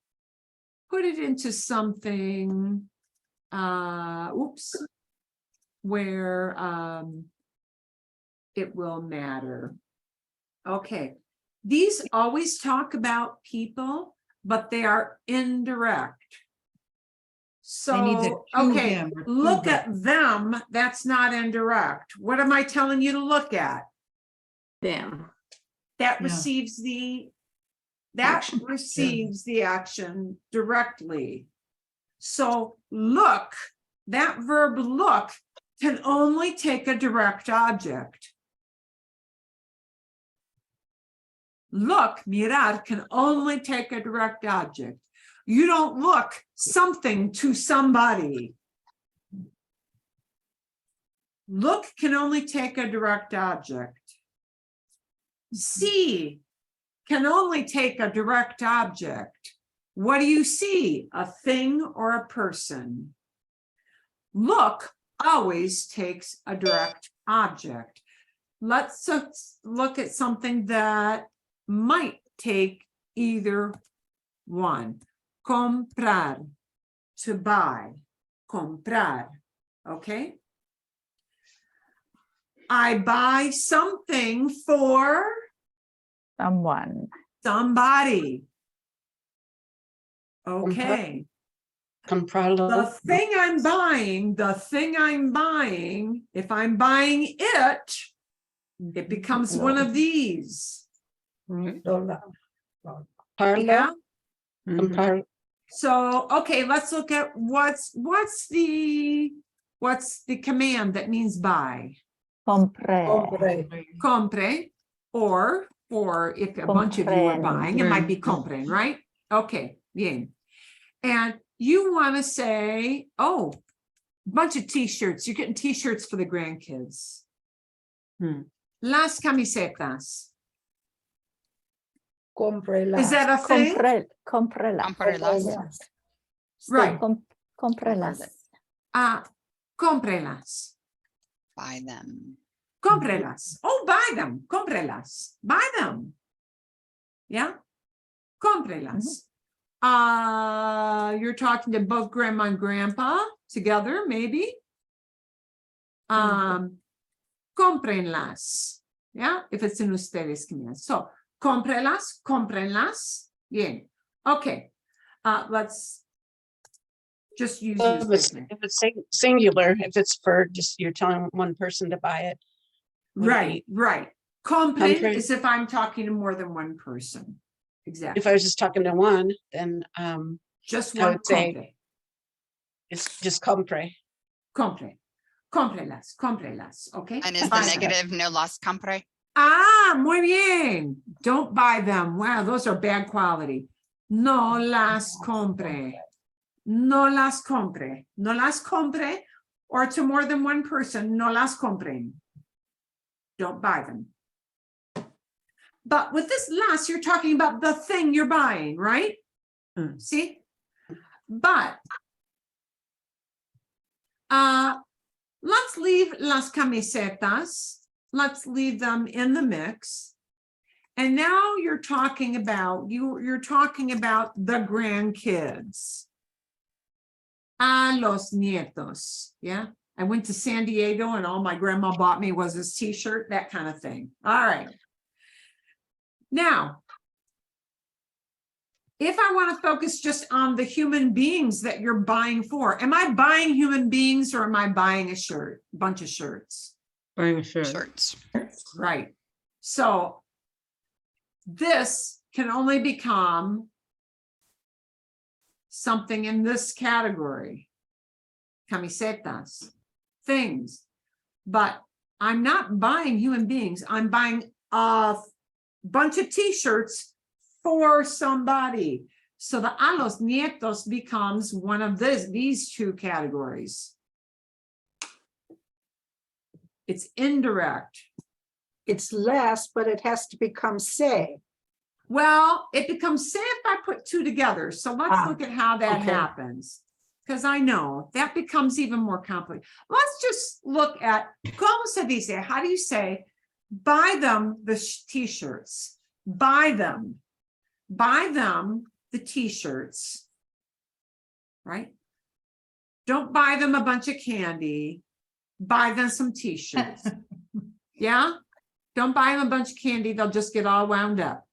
put it into something, where, it will matter. Okay, these always talk about people, but they are indirect. They need the So, to okay, him or to look her. at them, that's not indirect. What am I telling you to look at? Them. That Yeah. receives Action. the action directly. So look, that verb look can only take a direct object. Look, mirar, can only take a direct object. You don't look something to somebody. Look can only take a direct object. See can only take a direct object. What do you see? A thing or a person? Look always takes a direct object. Let's look at something that might take either one. Comprar, to buy. Comprar, okay? I buy something for Someone. somebody. Okay. The thing I'm buying, if I'm buying it, it becomes one of these. Right. Yeah. Mhm. So, okay, let's look at what's the command that means buy? Compre. Compre, or if a bunch of you are Compren. buying, it might be compren, right? Okay, bien. And you want to say, oh, bunch of t-shirts. You're getting t-shirts for the grandkids. Las camisetas. Is that a thing? Comprelas. Comprelas. Right. Comprelas. Cómprelas. Buy them. Cómprelas. Oh, buy them. Cómprelas. Buy them. Yeah. Cómprelas. You're talking to both grandma and grandpa together, maybe. Cómprenlas. Yeah. If it's in ustedes commands. So, cómprelas, cómprenlas. Bien. Okay. Let's just use If it's singular, if it's for just you're telling one person to buy it. would it Right, be- right. Compre Compre- is if I'm talking to more than one person. Exactly. If I was just talking to one, then Just I one would say- compre. it's just compre. Compre. Cómprelas, okay? And is the Buy them. negative no las compre? Muy bien. Don't buy them. Wow, those are bad quality. No las compre. No las compre. No las compre, or to more than one person, no las compren. Don't buy them. But with this las, you're talking about the thing you're buying, right? See? But let's leave las camisetas. Let's leave them in the mix. And now you're talking about you're talking about the grandkids. A los nietos. Yeah. I went to San Diego and all my grandma bought me was this t-shirt, that kind of thing. All right. Now, if I want to focus just on the human beings that you're buying for, am I buying human beings or am I buying a shirt, bunch of shirts? Buying a shirt. Shirts. Right. So this can only become something in this category. Camisetas, things. But I'm not buying human beings. I'm buying a bunch of t-shirts for somebody. So the a los nietos becomes one of these two categories. It's indirect. It's less, but it has to become say. Well, it becomes say if I put two together. So let's look at how that okay. happens. Because I know that becomes even more complicated. Let's just look at, ¿cómo se dice? How do you say, buy them the t-shirts, buy them the t-shirts, right? Don't buy them a bunch of candy, buy them some t-shirts. Yeah, Don't buy them a bunch of candy. They'll just get all wound up.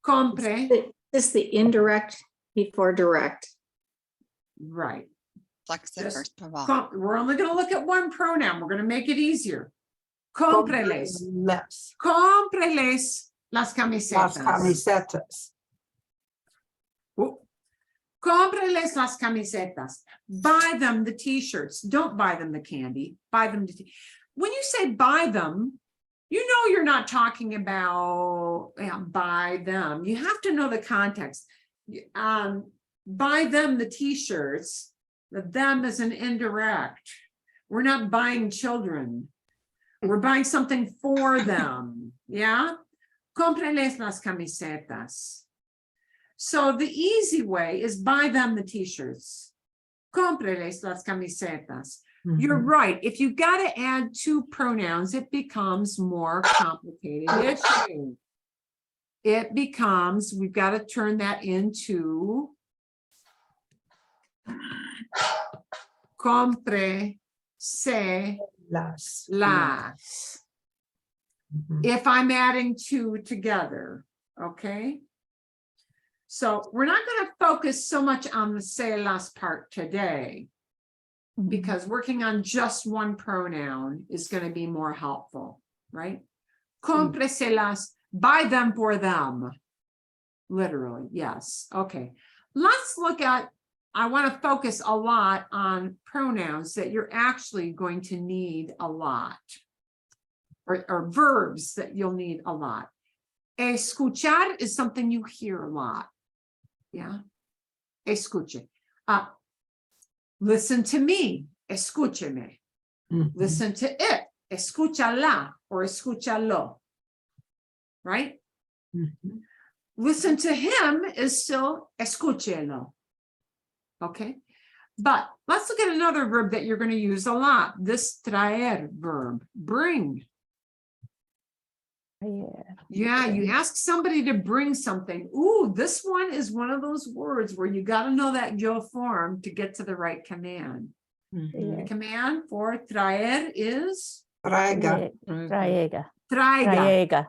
Compre, This is the indirect before direct. right. Flexive Just first of all. We're only gonna look at one pronoun. We're gonna make it easier. Cómpreles. Less. Cómpreles las Las camisetas. camisetas. Cómpreles las camisetas. Buy them the t-shirts. Don't buy them the candy. Buy them the when you say buy them, you know you're not talking about buy them. You have to know the context. Buy them the t-shirts. The them is an indirect. We're not buying children. We're buying something for them. Yeah. Cómpreles las camisetas. So the easy way is buy them the t-shirts. Cómpreles las camisetas. You're right. If you got to add two pronouns, it becomes more complicated issue. It becomes, we've got to turn that into compre se Las. las. If I'm adding two together, okay? So we're not going to focus so much on the se las part today, because working on just one pronoun is going to be more helpful, right? Cómpreselas, buy them for them. Literally, yes. Okay. Let's look at, I want to focus a lot on pronouns that you're actually going to need a lot, or verbs that you'll need a lot. Escuchar is something you hear a lot. Yeah. Escuche. Listen to me, escúcheme. Listen to it, escúchala or escúchalo. Right? Listen to him is still escúchelo. Okay? But let's look at another verb that you're going to use a lot. This traer verb, bring. Yeah, you ask somebody to bring something. Ooh, this one is one of those words where you got to know that yo form to get to the right command. The command for traer is? Traiga. Traiga. Traiga. Traiga.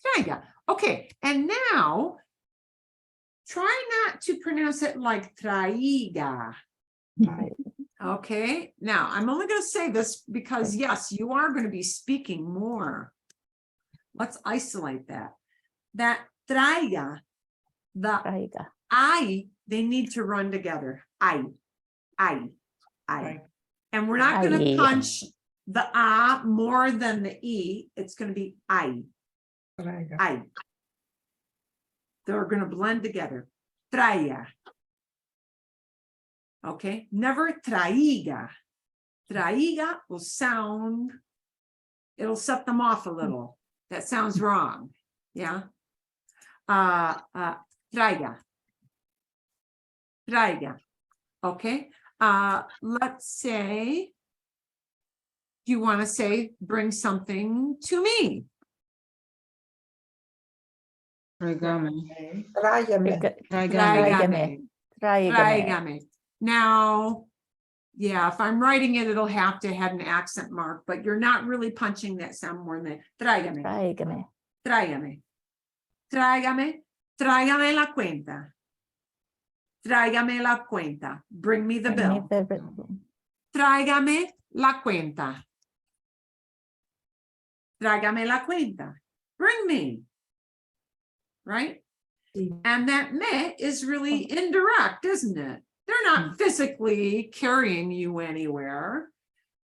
Traiga. Okay, and now try not to pronounce it like traiga. Okay, now I'm only going to say this because yes, you are going to be speaking more. Let's isolate that. That traiga, the Traiga. I, they need to run together. I. And we're not going to Ay. punch the A more than the E. It's going to be I. They're going to blend together. Traia. Okay, never traiga. Traiga will sound, it'll set them off a little. That sounds wrong. Yeah. Traiga. Traiga. Okay. Let's say you want to say, bring something to me. Tráigame. Tráigame. Tráigame. Tráigame. Tráigame. Now, yeah, if I'm writing it, it'll have to have an accent mark, but you're not really punching that sound more than tráigame. Tráigame. Tráigame. Tráigame. Tráigame la cuenta. Tráigame la cuenta. Bring me the Bring me bill. the bill. Tráigame la cuenta. Tráigame la cuenta. Bring me. Right? And that me is really indirect, isn't it? They're not physically carrying you anywhere.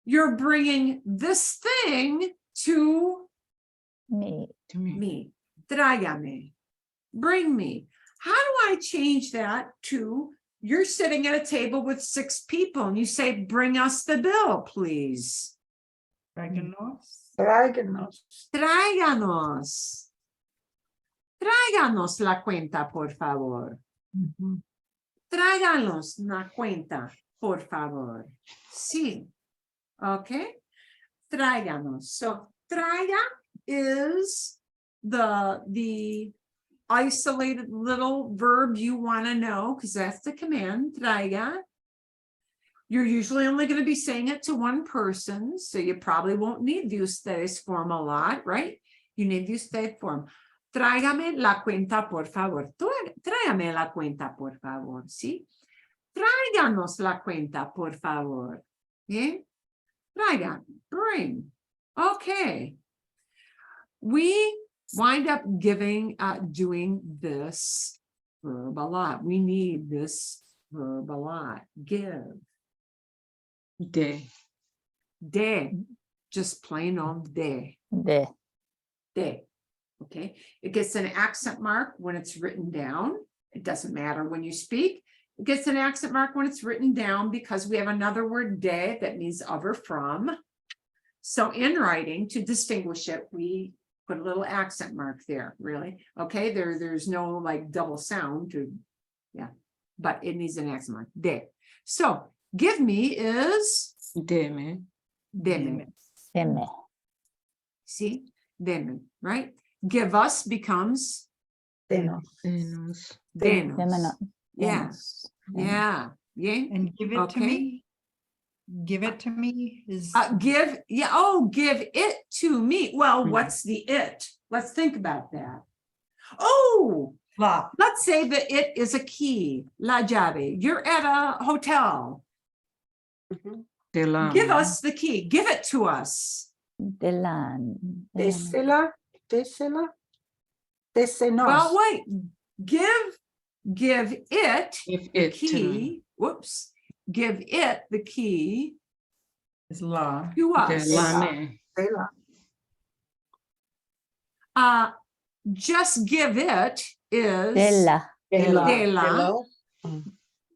You're bringing this thing to Me. me. Tráigame. Bring me. How do I change that to you're sitting at a table with 6 people and you say, bring us the bill, please. Tráiganos. Tráiganos. Tráiganos. Tráiganos la cuenta, por favor. Tráiganos la cuenta, por favor. Sí. Okay. Tráiganos. So traiga is the isolated little verb you want to know because that's the command. Traiga. You're usually only going to be saying it to one person, so you probably won't need the ustedes form a lot, right? You need the usted form. Tráigame la cuenta, por favor. Tráigame la cuenta, por favor, ¿sí? Tráiganos la cuenta, por favor. Bien? Traigan, bring. Okay. We wind up doing this verb a lot. We need this verb a lot. Give. De. Just plain old de. De. Okay, it gets an accent mark when it's written down. It doesn't matter when you speak. It gets an accent mark when it's written down because we have another word de that means of or from. So in writing, to distinguish it, we put a little accent mark there, really. Okay, there's no like double sound to, yeah, but it needs an accent mark, de. So give me is Deme. deme. Deme. See, deme, right? Give us becomes Denos. Denos. denos. Denos. Yeah, Denos. yeah, yeah. And give it to Okay. me. Give it to me is. Give it to me. Well, Mhm. what's the it? Let's think about that. Oh, La. let's say that it is a key, la llave. You're at a hotel. Mhm. Delame. Give us the key. Give it to us. Delan. Désela, désela, désenos. Well, wait. Give it Give the it to me. key. Whoops. Give it the key Is la. to us. Delame. Dela. Just give it is Della. Dela. Dela. Hello?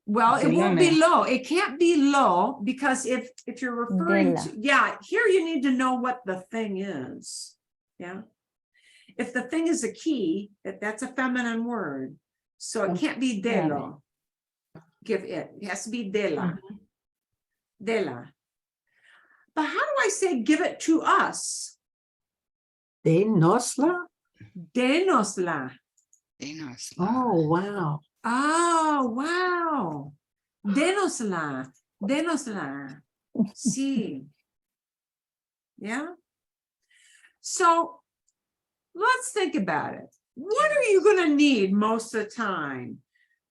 Well, it won't be Delame. low. It can't be low because if you're referring Dela. to, yeah, here you need to know what the thing is. Yeah. If the thing is a key, that's a feminine word. So it can't be delo. Give it. It has to be dela. Dela. But how do I say give it to us? Denosla? Denosla. Denos. Oh, wow. Oh, wow. Denosla. Denosla. Sí. Yeah. So let's think about it. What are you going to need most of the time?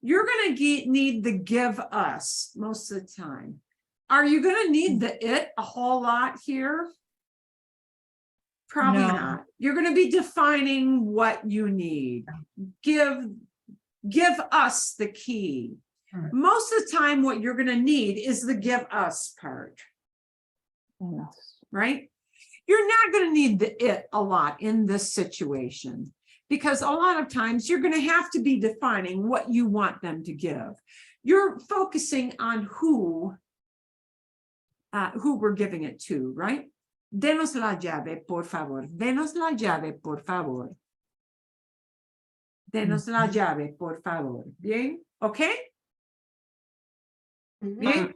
You're going to need the give us most of the time. Are you going to need the it a whole lot here? Probably No. not. You're going to be defining what you need. Give us the key. Right. Most of the time, what you're going to need is the give us part, Denos. right? You're not going to need the it a lot in this situation because a lot of times you're going to have to be defining what you want them to give. You're focusing on who we're giving it to, right? Denos la llave, por favor. Denos la llave, por favor. Denos la llave, por favor. Bien, okay? Bien.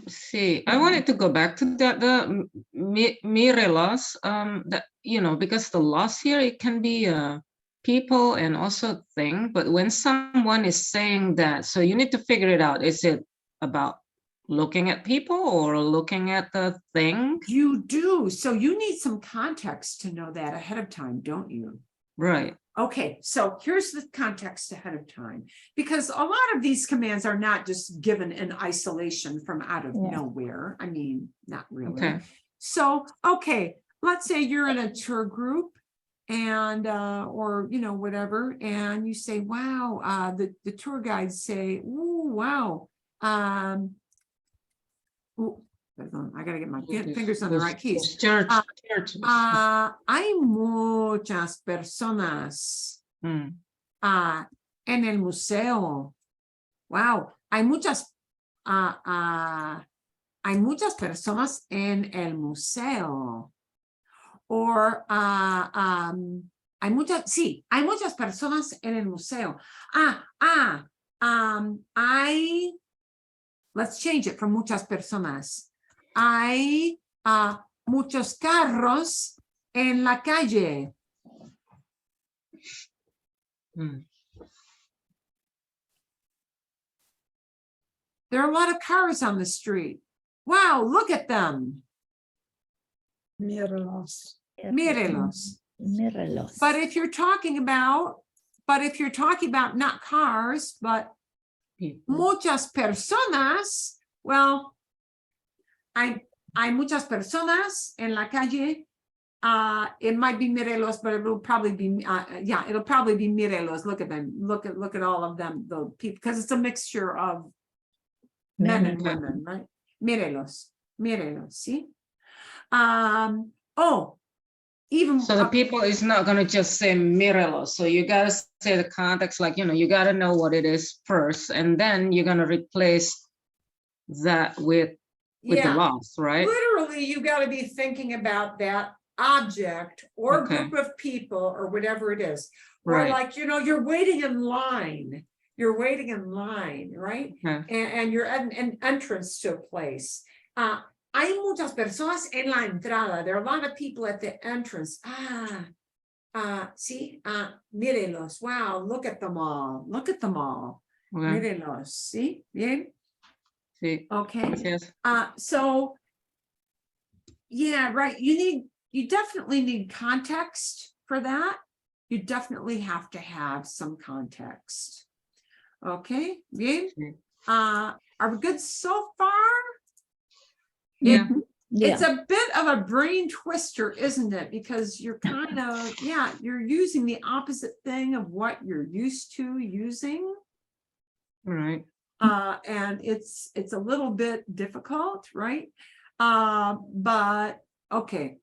See, I wanted to go back to the mire loss, that, you know, because the loss here, it can be people and also thing, but when someone is saying that, so you need to figure it out. Is it about looking at people or looking at the thing? You do. So you need some context to know that ahead of time, don't you? Right. Okay, so here's the context ahead of time, because a lot of these commands are not just given in isolation from out of Yeah. nowhere. I mean, not really. Okay. So, okay, let's say you're in a tour group and, or, you know, whatever, and you say, wow, the tour guides say, ooh, wow. Ooh, I gotta get my fingers on the right keys. Church. Hay muchas personas Mm. en el museo. Wow, hay muchas personas en el museo. Or hay muchas personas en el museo. Let's change it from muchas personas. Hay muchos carros en la calle. Mm. There are a lot of cars on the street. Wow, look at them. Míralos. Mírelos. Mírelos. But if you're talking about not cars, but People. muchas personas, well, hay muchas personas en la calle. It might be Mirelos, but it will probably be, it'll probably be Mirelos. Look at them. Look at all of them, the people, because it's a mixture of men and Okay. women, right? Mirelos, see? Even So the people is not gonna just say Mirelos. So you gotta say the context, like, you gotta know what it is first, and then you're gonna replace that with the yeah, loss, right? literally, you got to be thinking about that object or Okay. group of people or whatever it is. Or Right. like, you're waiting in line. You're waiting in line, right? Okay. And you're at an entrance to a place. Hay muchas personas en la entrada. There are a lot of people at the entrance. See, mírelos. Wow, look at them all. Look at them all. Okay. Mírelos. See, bien. Sí. Okay. Gracias. So, yeah, right. You definitely need context for that. You definitely have to have some context. Okay, bien. Sí. Are we good so far? Yeah. It's a bit of a brain twister, isn't it? Because you're kind of, you're using the opposite thing of what you're used to using. Right. And it's a little bit difficult, right? But okay.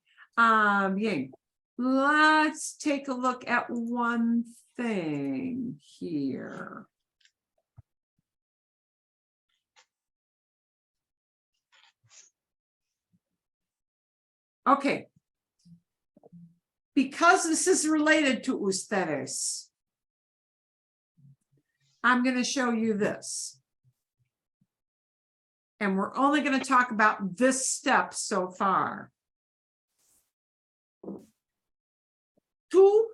Let's take a look at one thing here. Okay. Because this is related to ustedes, I'm going to show you this. And we're only going to talk about this step so far. Two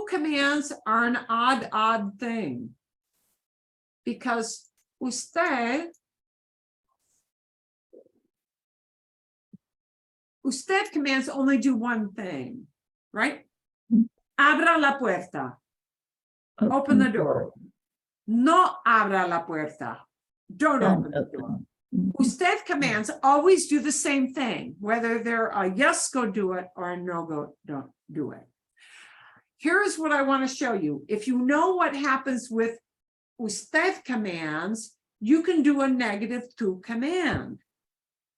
commands are an odd thing. Because usted commands only do one thing, right? Abra la puerta. Open the door. No abra la puerta. Don't open the door. Usted commands always do the same thing, whether they're a yes, go do it, or a no, go don't do it. Here's what I want to show you. If you know what happens with usted commands, you can do a -2 command.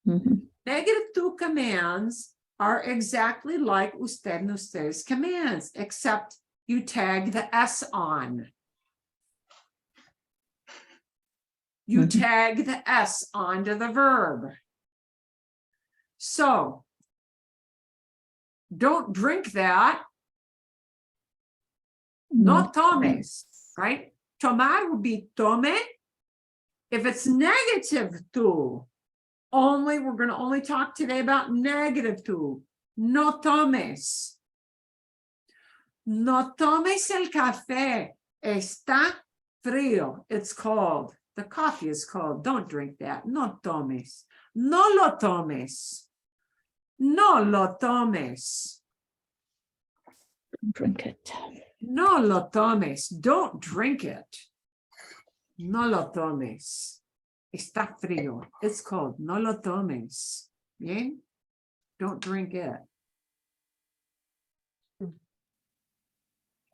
-2 commands are exactly like usted and ustedes commands, except you tag the S on. You tag the S onto the verb. So, don't drink that. No tomes, right? Tomar would be tome. If it's -2, we're going to only talk today about -2. No tomes. No tomes el café. Está frío. It's cold. The coffee is cold. Don't drink that. No tomes. No lo tomes. No lo tomes. Drink it. No lo tomes. Don't drink it. No lo tomes. Está frío. It's cold. No lo tomes. Bien? Don't drink it.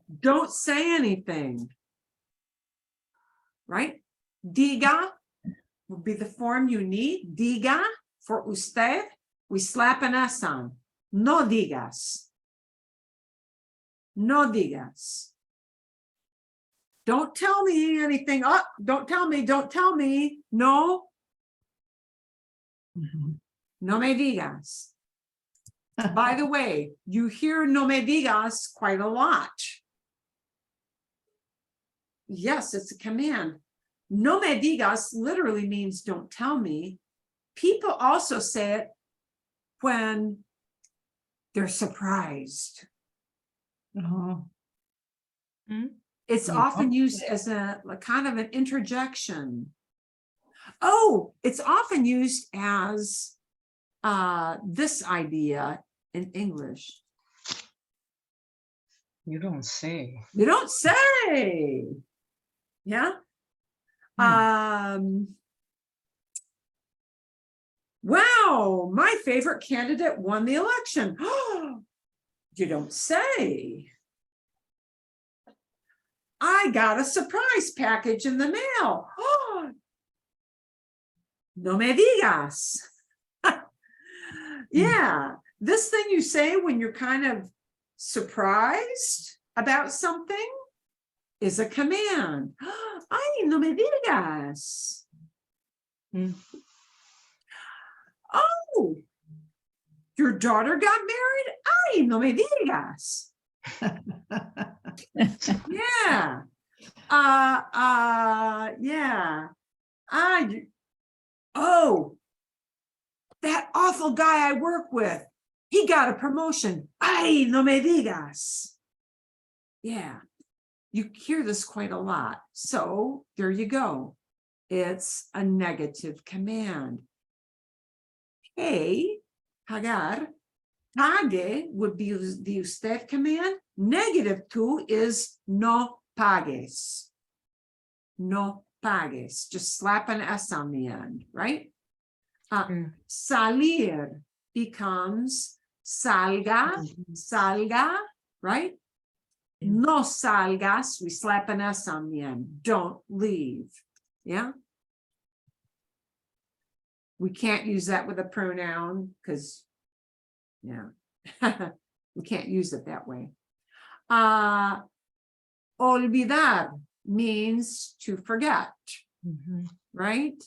Don't say anything. Right? Diga would be the form you need. Diga for usted. We slap an S on. No digas. No digas. Don't tell me anything. Oh, don't tell me. Don't tell me. No. No me digas. By the way, you hear no me digas quite a lot. Yes, it's a command. No me digas literally means don't tell me. People also say it when they're surprised. It's often used as a kind of an interjection. Oh, it's often used as this idea in English. You don't say. You don't say. Yeah. Wow, my favorite candidate won the election. You don't say. I got a surprise package in the mail. No me digas. Yeah, this thing you say when you're kind of surprised about something is a command. Ay, no me digas. Oh, your daughter got married? Ay, no me digas. Yeah. Yeah. Oh, that awful guy I work with, he got a promotion. Ay, no me digas. Yeah, you hear this quite a lot. So there you go. It's a negative command. Hey, Hagar, pague would be the usted command. Negative 2 is no pagues. No pagues. Just slap an S on the end, right? Salir becomes salga, salga, right? No salgas, we slap an S on the end. Don't leave. Yeah. We can't use that with a pronoun because, yeah, we can't use it that way. Olvidar means to forget, right?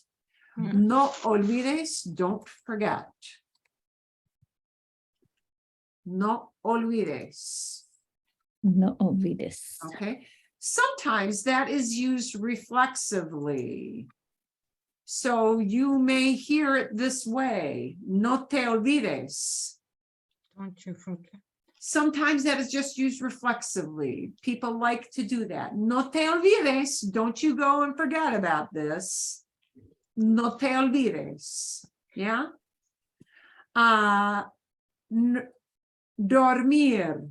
No olvides, don't forget. No olvides. No olvides. Okay. Sometimes that is used reflexively. So you may hear it this way. No te olvides. Don't you forget. Sometimes that is just used reflexively. People like to do that. No te olvides. Don't you go and forget about this. No te olvides. Yeah. Dormir.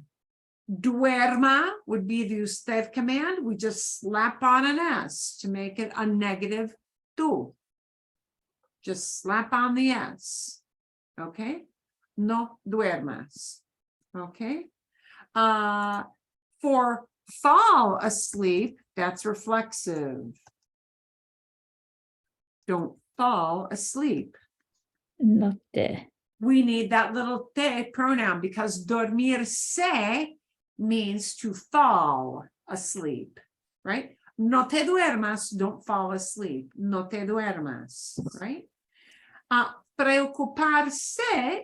Duerma would be the usted command. We just slap on an S to make it a negative 2. Just slap on the S. Okay. No duermas. Okay. For fall asleep, that's reflexive. Don't fall asleep. No te. We need that little te pronoun because dormirse means to fall asleep, right? No te duermas, don't fall asleep. No te duermas, right? Preocuparse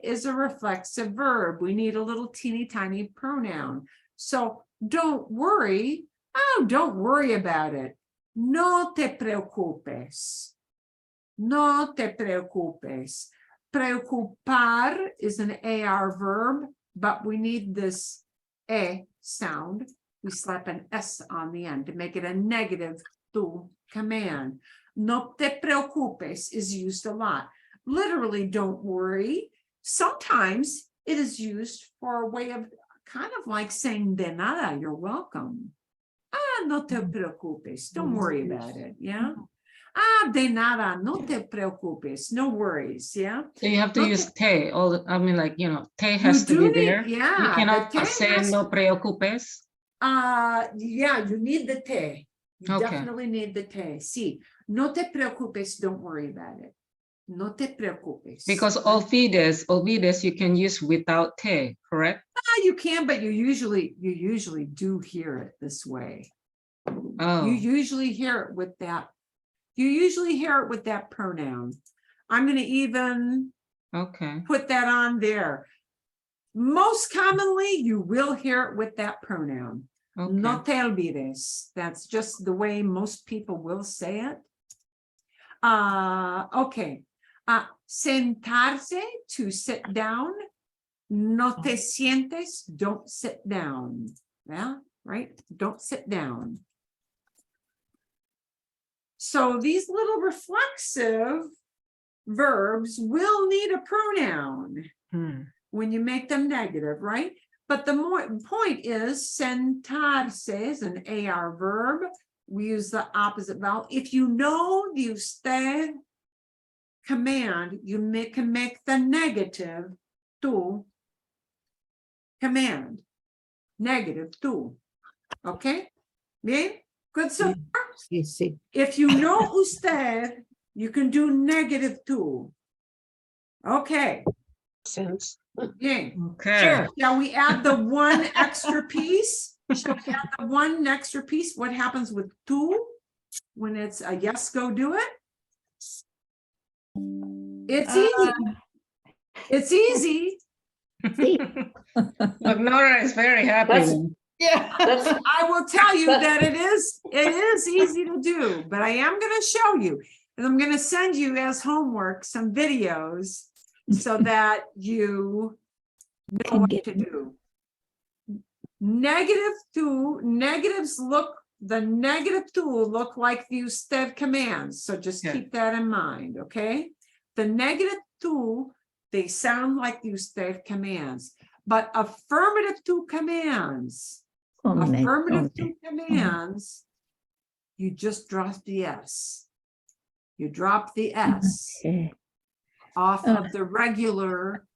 is a reflexive verb. We need a little teeny tiny pronoun. So don't worry. Oh, don't worry about it. No te preocupes. No te preocupes. Preocupar is an AR verb, but we need this E sound. We slap an S on the end to make it a negative tu command. No te preocupes is used a lot. Literally, don't worry. Sometimes it is used for a way of kind of like saying de nada, you're welcome. No te preocupes. Don't worry about it. Yeah. De nada, no te preocupes. No worries. Yeah. So you have to No use te- te. All I mean, like, you know, te has to do be need- there. yeah, You the cannot te say has- no preocupes. Yeah, you need the te. You Okay. definitely need the te. Sí. No te preocupes. Don't worry about it. No te preocupes. Because olvides you can use without te, correct? You can, but you usually do hear it this way. Oh, You usually hear it with that. You usually hear it with that pronoun. I'm going to even okay. put that on there. Most commonly, you will hear it with that pronoun. No Okay. te olvides. That's just the way most people will say it. Okay. Sentarse, to sit down. No te sientes, don't sit down. Yeah, right? Don't sit down. So these little reflexive verbs will need a pronoun when you make them negative, right? But the point is sentarse is an AR verb. We use the opposite vowel. If you know the usted command, you can make the negative tu command. Negative tu. Okay? Bien? Good so far? Sí. If you know usted, you can do negative tu. Okay. Sense. Bien. Okay. Shall we add the one extra piece? Shall we add the one extra piece? What happens with tu when it's a yes, go do it? It's easy. It's easy. But Nora is very happy. That's- then. Yeah. I will tell you that it is easy to do, but I am going to show you, and I'm going to send you as homework some videos so that you know Can what get- to do. Negative two, negatives look, the negative two look like the usted commands, so just Yeah. keep that in mind, okay? The negative two, they sound like the usted commands, but affirmative two commands, affirmative two commands, you just drop the S. You drop the S Okay. off of the regular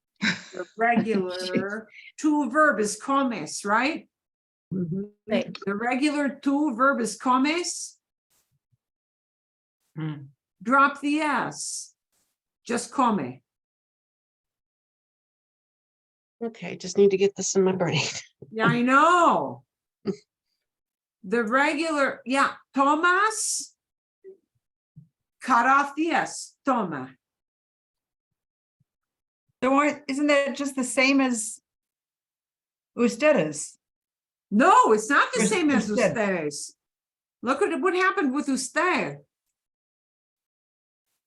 to verb is comes, right? Right. The regular to verb is comes. Drop the S. Just come. Okay, just need to get this in my brain. Yeah, I know. The regular, yeah, Thomas. Cut off the S. Toma. Isn't that just the same as ustedes? No, it's not the Where's same as usted? ustedes. Look at what happened with usted.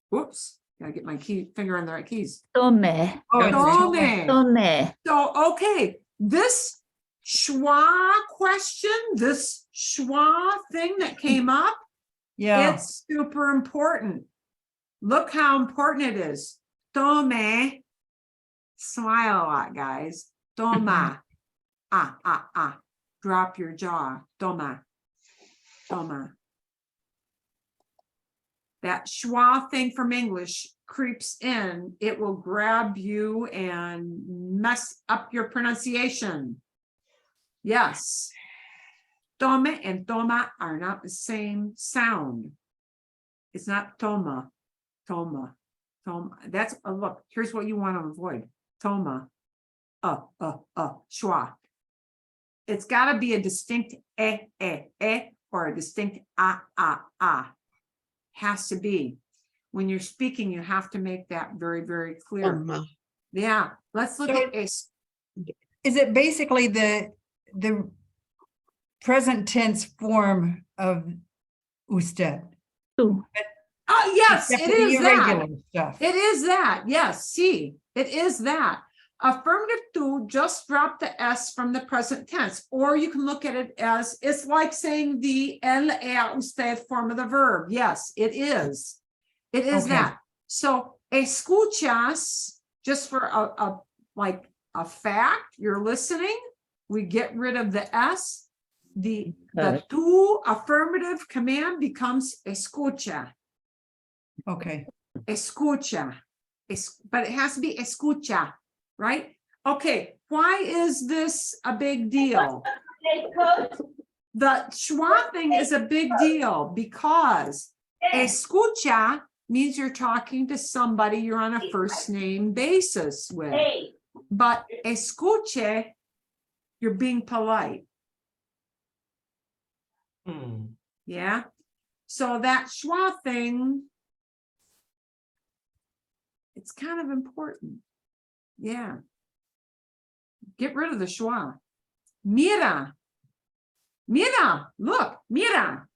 Whoops, gotta get my finger on the right keys. Tome. Tome. Tome. So, okay, this schwa question, this schwa thing that came up, Yeah. it's super important. Look how important it is. Tome. Smile a lot, guys. Toma. Drop your jaw. Toma. Toma. That schwa thing from English creeps in. It will grab you and mess up your pronunciation. Yes. Tome and toma are not the same sound. It's not toma. Toma. Toma. That's a look. Here's what you want to avoid. Toma. Schwa. It's got to be a distinct or a distinct has to be. When you're speaking, you have to make that very, very clear. Yeah, let's look So at Is it basically the present tense form of usted? Tu. Oh, yes, Except it for the is that. irregular stuff. It is that. Yes, see, it is that. Affirmative tu, just drop the S from the present tense, or you can look at it as, it's like saying the usted form of the verb. Yes, it is. It is Okay. that. So escuchas, just for a fact, you're listening, we get rid of the S. The tu affirmative command becomes escucha. Okay. Escucha. But it has to be escucha, right? Okay, why is this a big deal? The schwa thing is a big deal because escucha means you're talking to somebody you're on a first name basis with. But escuche, you're being polite. Yeah. So that schwa thing, it's kind of important. Yeah. Get rid of the schwa. Mira. Mira. Look. Mira.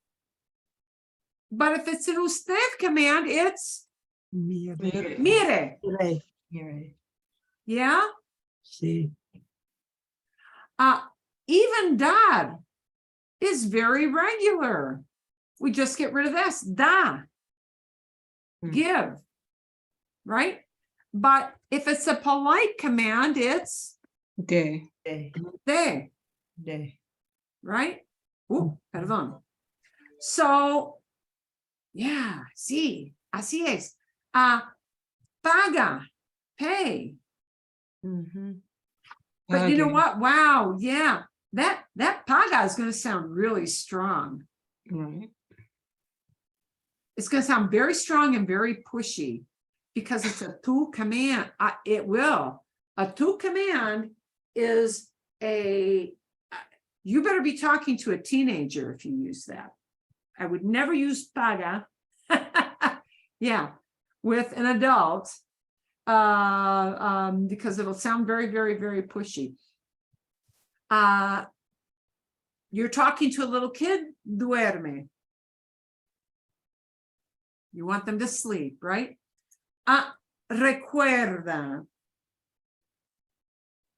But if it's an usted command, it's mire. Yeah. Sí. Even dar is very regular. we just get rid of this, da. Hmm. Give, right? But if it's a polite command, it's De. De, de, de. right? Perdón. So, yeah, sí, así es. Paga, pay. Mhm. But you know Pague. what? Wow, yeah. That paga is going to sound really strong. Right. It's going to sound very strong and very pushy because it's a tu command. It will. A tu command is you better be talking to a teenager if you use that. I would never use paga. Yeah, with an adult because it'll sound very, very, very pushy. You're talking to a little kid, duerme. You want them to sleep, right? Recuerda.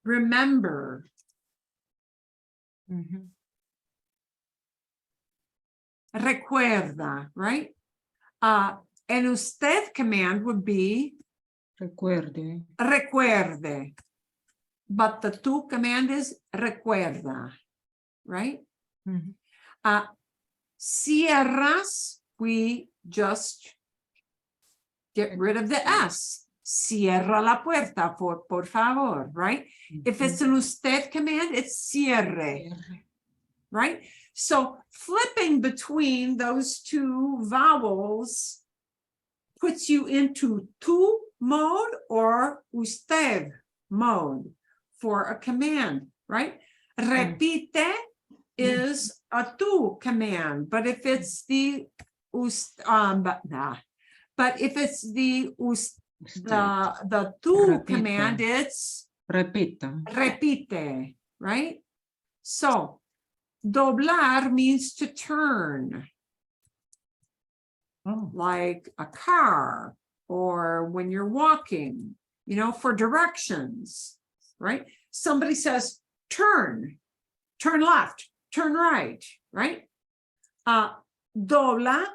Remember. Mhm. Recuerda, right? And usted command would be Recuerde. recuerde. But the tu command is recuerda, right? Mhm. Cierras, we just get rid of the S. Cierra la puerta, por favor, right? If it's an usted command, it's cierre, right? So flipping between those two vowels puts you into tu mode or usted mode for a command, right? Repite is a tu command, but if it's the but if it's the tu Repita. command, it's Repita. repite, right? So doblar means to turn, like a car or when you're walking, you know, for directions, right? Somebody says, turn left, turn right, right? Dobla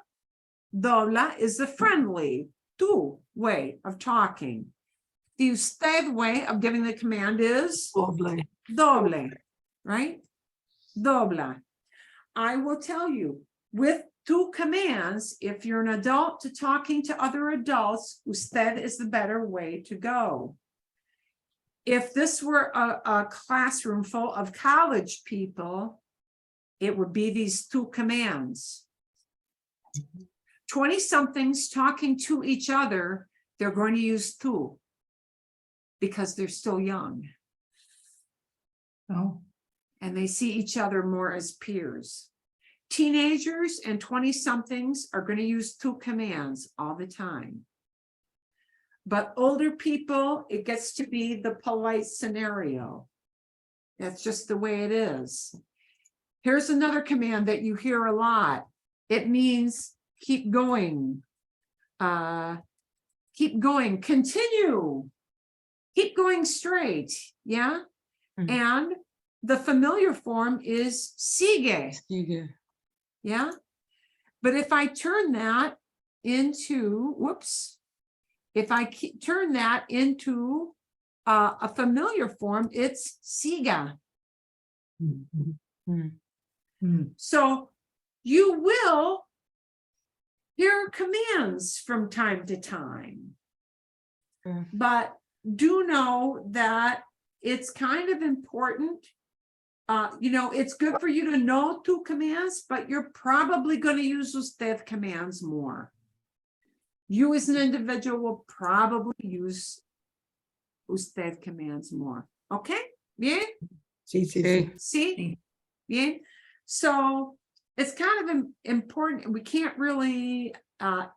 is the friendly, tu way of talking. The usted way of giving the command is doble, right? Dobla. I will tell you, with two commands, if you're an adult to talking to other adults, usted is the better way to go. If this were a classroom full of college people, it would be these two commands. 20-somethings talking to each other, they're going to use tu because they're still young. Oh. And they see each other more as peers. Teenagers and 20-somethings are going to use tu commands all the time. But older people, it gets to be the polite scenario. That's just the way it is. Here's another command that you hear a lot. It means keep going. Keep going, continue. Keep going straight, yeah? And the familiar form is sigue. Sigue. Yeah, but if I turn that into, if I turn that into a familiar form, it's siga. So you will hear commands from time to time, but do know that it's kind of important. You know, it's good for you to know two commands, but you're probably going to use usted commands more. You as an individual will probably use usted commands more. Okay? Bien? See? Bien? So it's kind of important. We can't really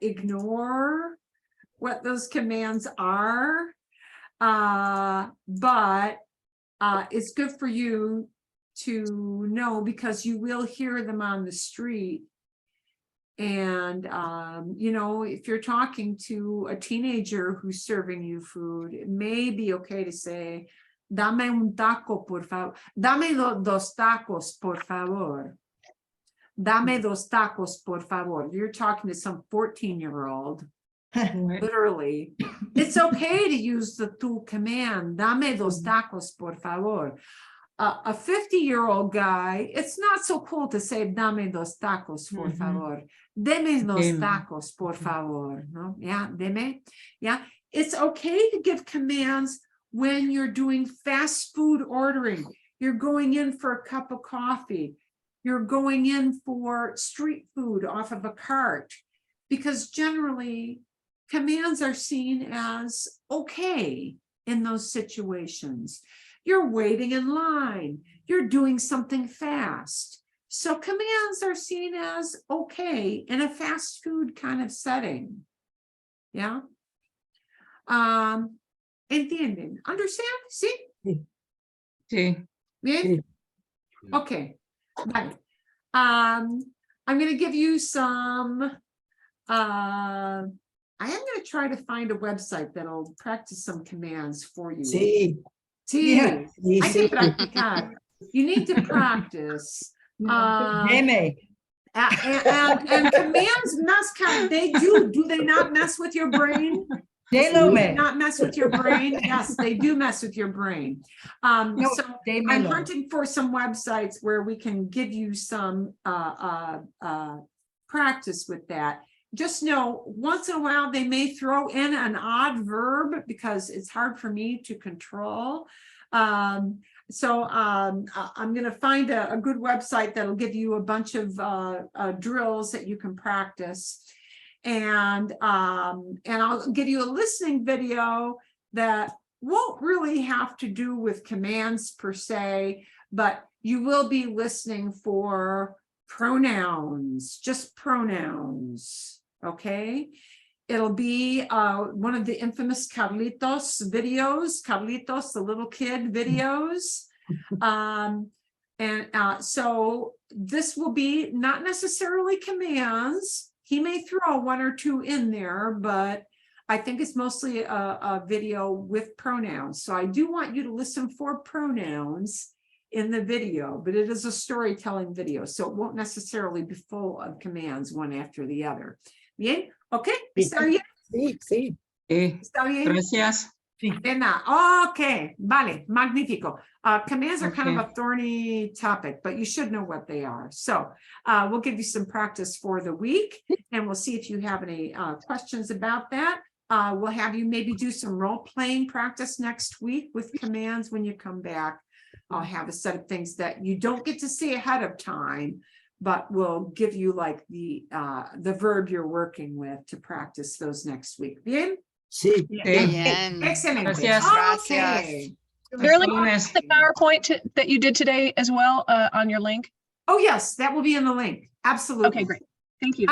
ignore what those commands are, but it's good for you to know because you will hear them on the street. And, you know, if you're talking to a teenager who's serving you food, it may be okay to say, dame un taco, por favor. Dame dos tacos, por favor. Dame dos tacos, por favor. You're talking to some 14-year-old. Literally, it's okay to use the tu command. Dame dos tacos, por favor. A 50-year-old guy, it's not so cool to say dame dos tacos, por favor. Deme dos Deme. tacos, por favor. No? Yeah, deme. Yeah, it's okay to give commands when you're doing fast food ordering. You're going in for a cup of coffee. You're going in for street food off of a cart, because generally commands are seen as okay in those situations. You're waiting in line, you're doing something fast. So commands are seen as okay in a fast food kind of setting. Yeah. ¿Entienden? Understand? See? Sí. Bien? Okay. Vale. I'm going to give you some I am going to try to find a website that'll practice some commands for you. Sí. Sí, Yeah. Sí, hay que sí. practicar. You need to practice. Deme. And commands mess they do they not mess with your brain? Delome. Not mess with your brain? Yes, they do mess with your brain. No, So I'm demelo. hunting for some websites where we can give you some practice with that. Just know once in a while they may throw in an odd verb because it's hard for me to control. So I'm going to find a good website that'll give you a bunch of drills that you can practice. And I'll give you a listening video that won't really have to do with commands per se, but you will be listening for pronouns, just pronouns. Okay, it'll be one of the infamous Carlitos videos, Carlitos, the little kid videos. So this will be not necessarily commands. He may throw one or two in there, but I think it's mostly a video with pronouns. So I do want you to listen for pronouns in the video, but it is a storytelling video, so it won't necessarily be full of commands one after the other. Bien, ok, ¿está bien? Sí, sí. Sí. ¿Está bien? Gracias. De nada. Okay, vale, magnifico. Commands are kind of a thorny topic, but you should know what they are. So we'll give you some practice for the week, and we'll see if you have any questions about that. We'll have you maybe do some role-playing practice next week with commands when you come back. I'll have a set of things that you don't get to see ahead of time, but we'll give you like the verb you're working with to practice those next week. Bien? Sí. Bien. Excellent. Gracias. Okay. There link Lunes. the PowerPoint that you did today as well on your link. Oh, yes, that will be in the link. Absolutely. Okay, great. Thank you.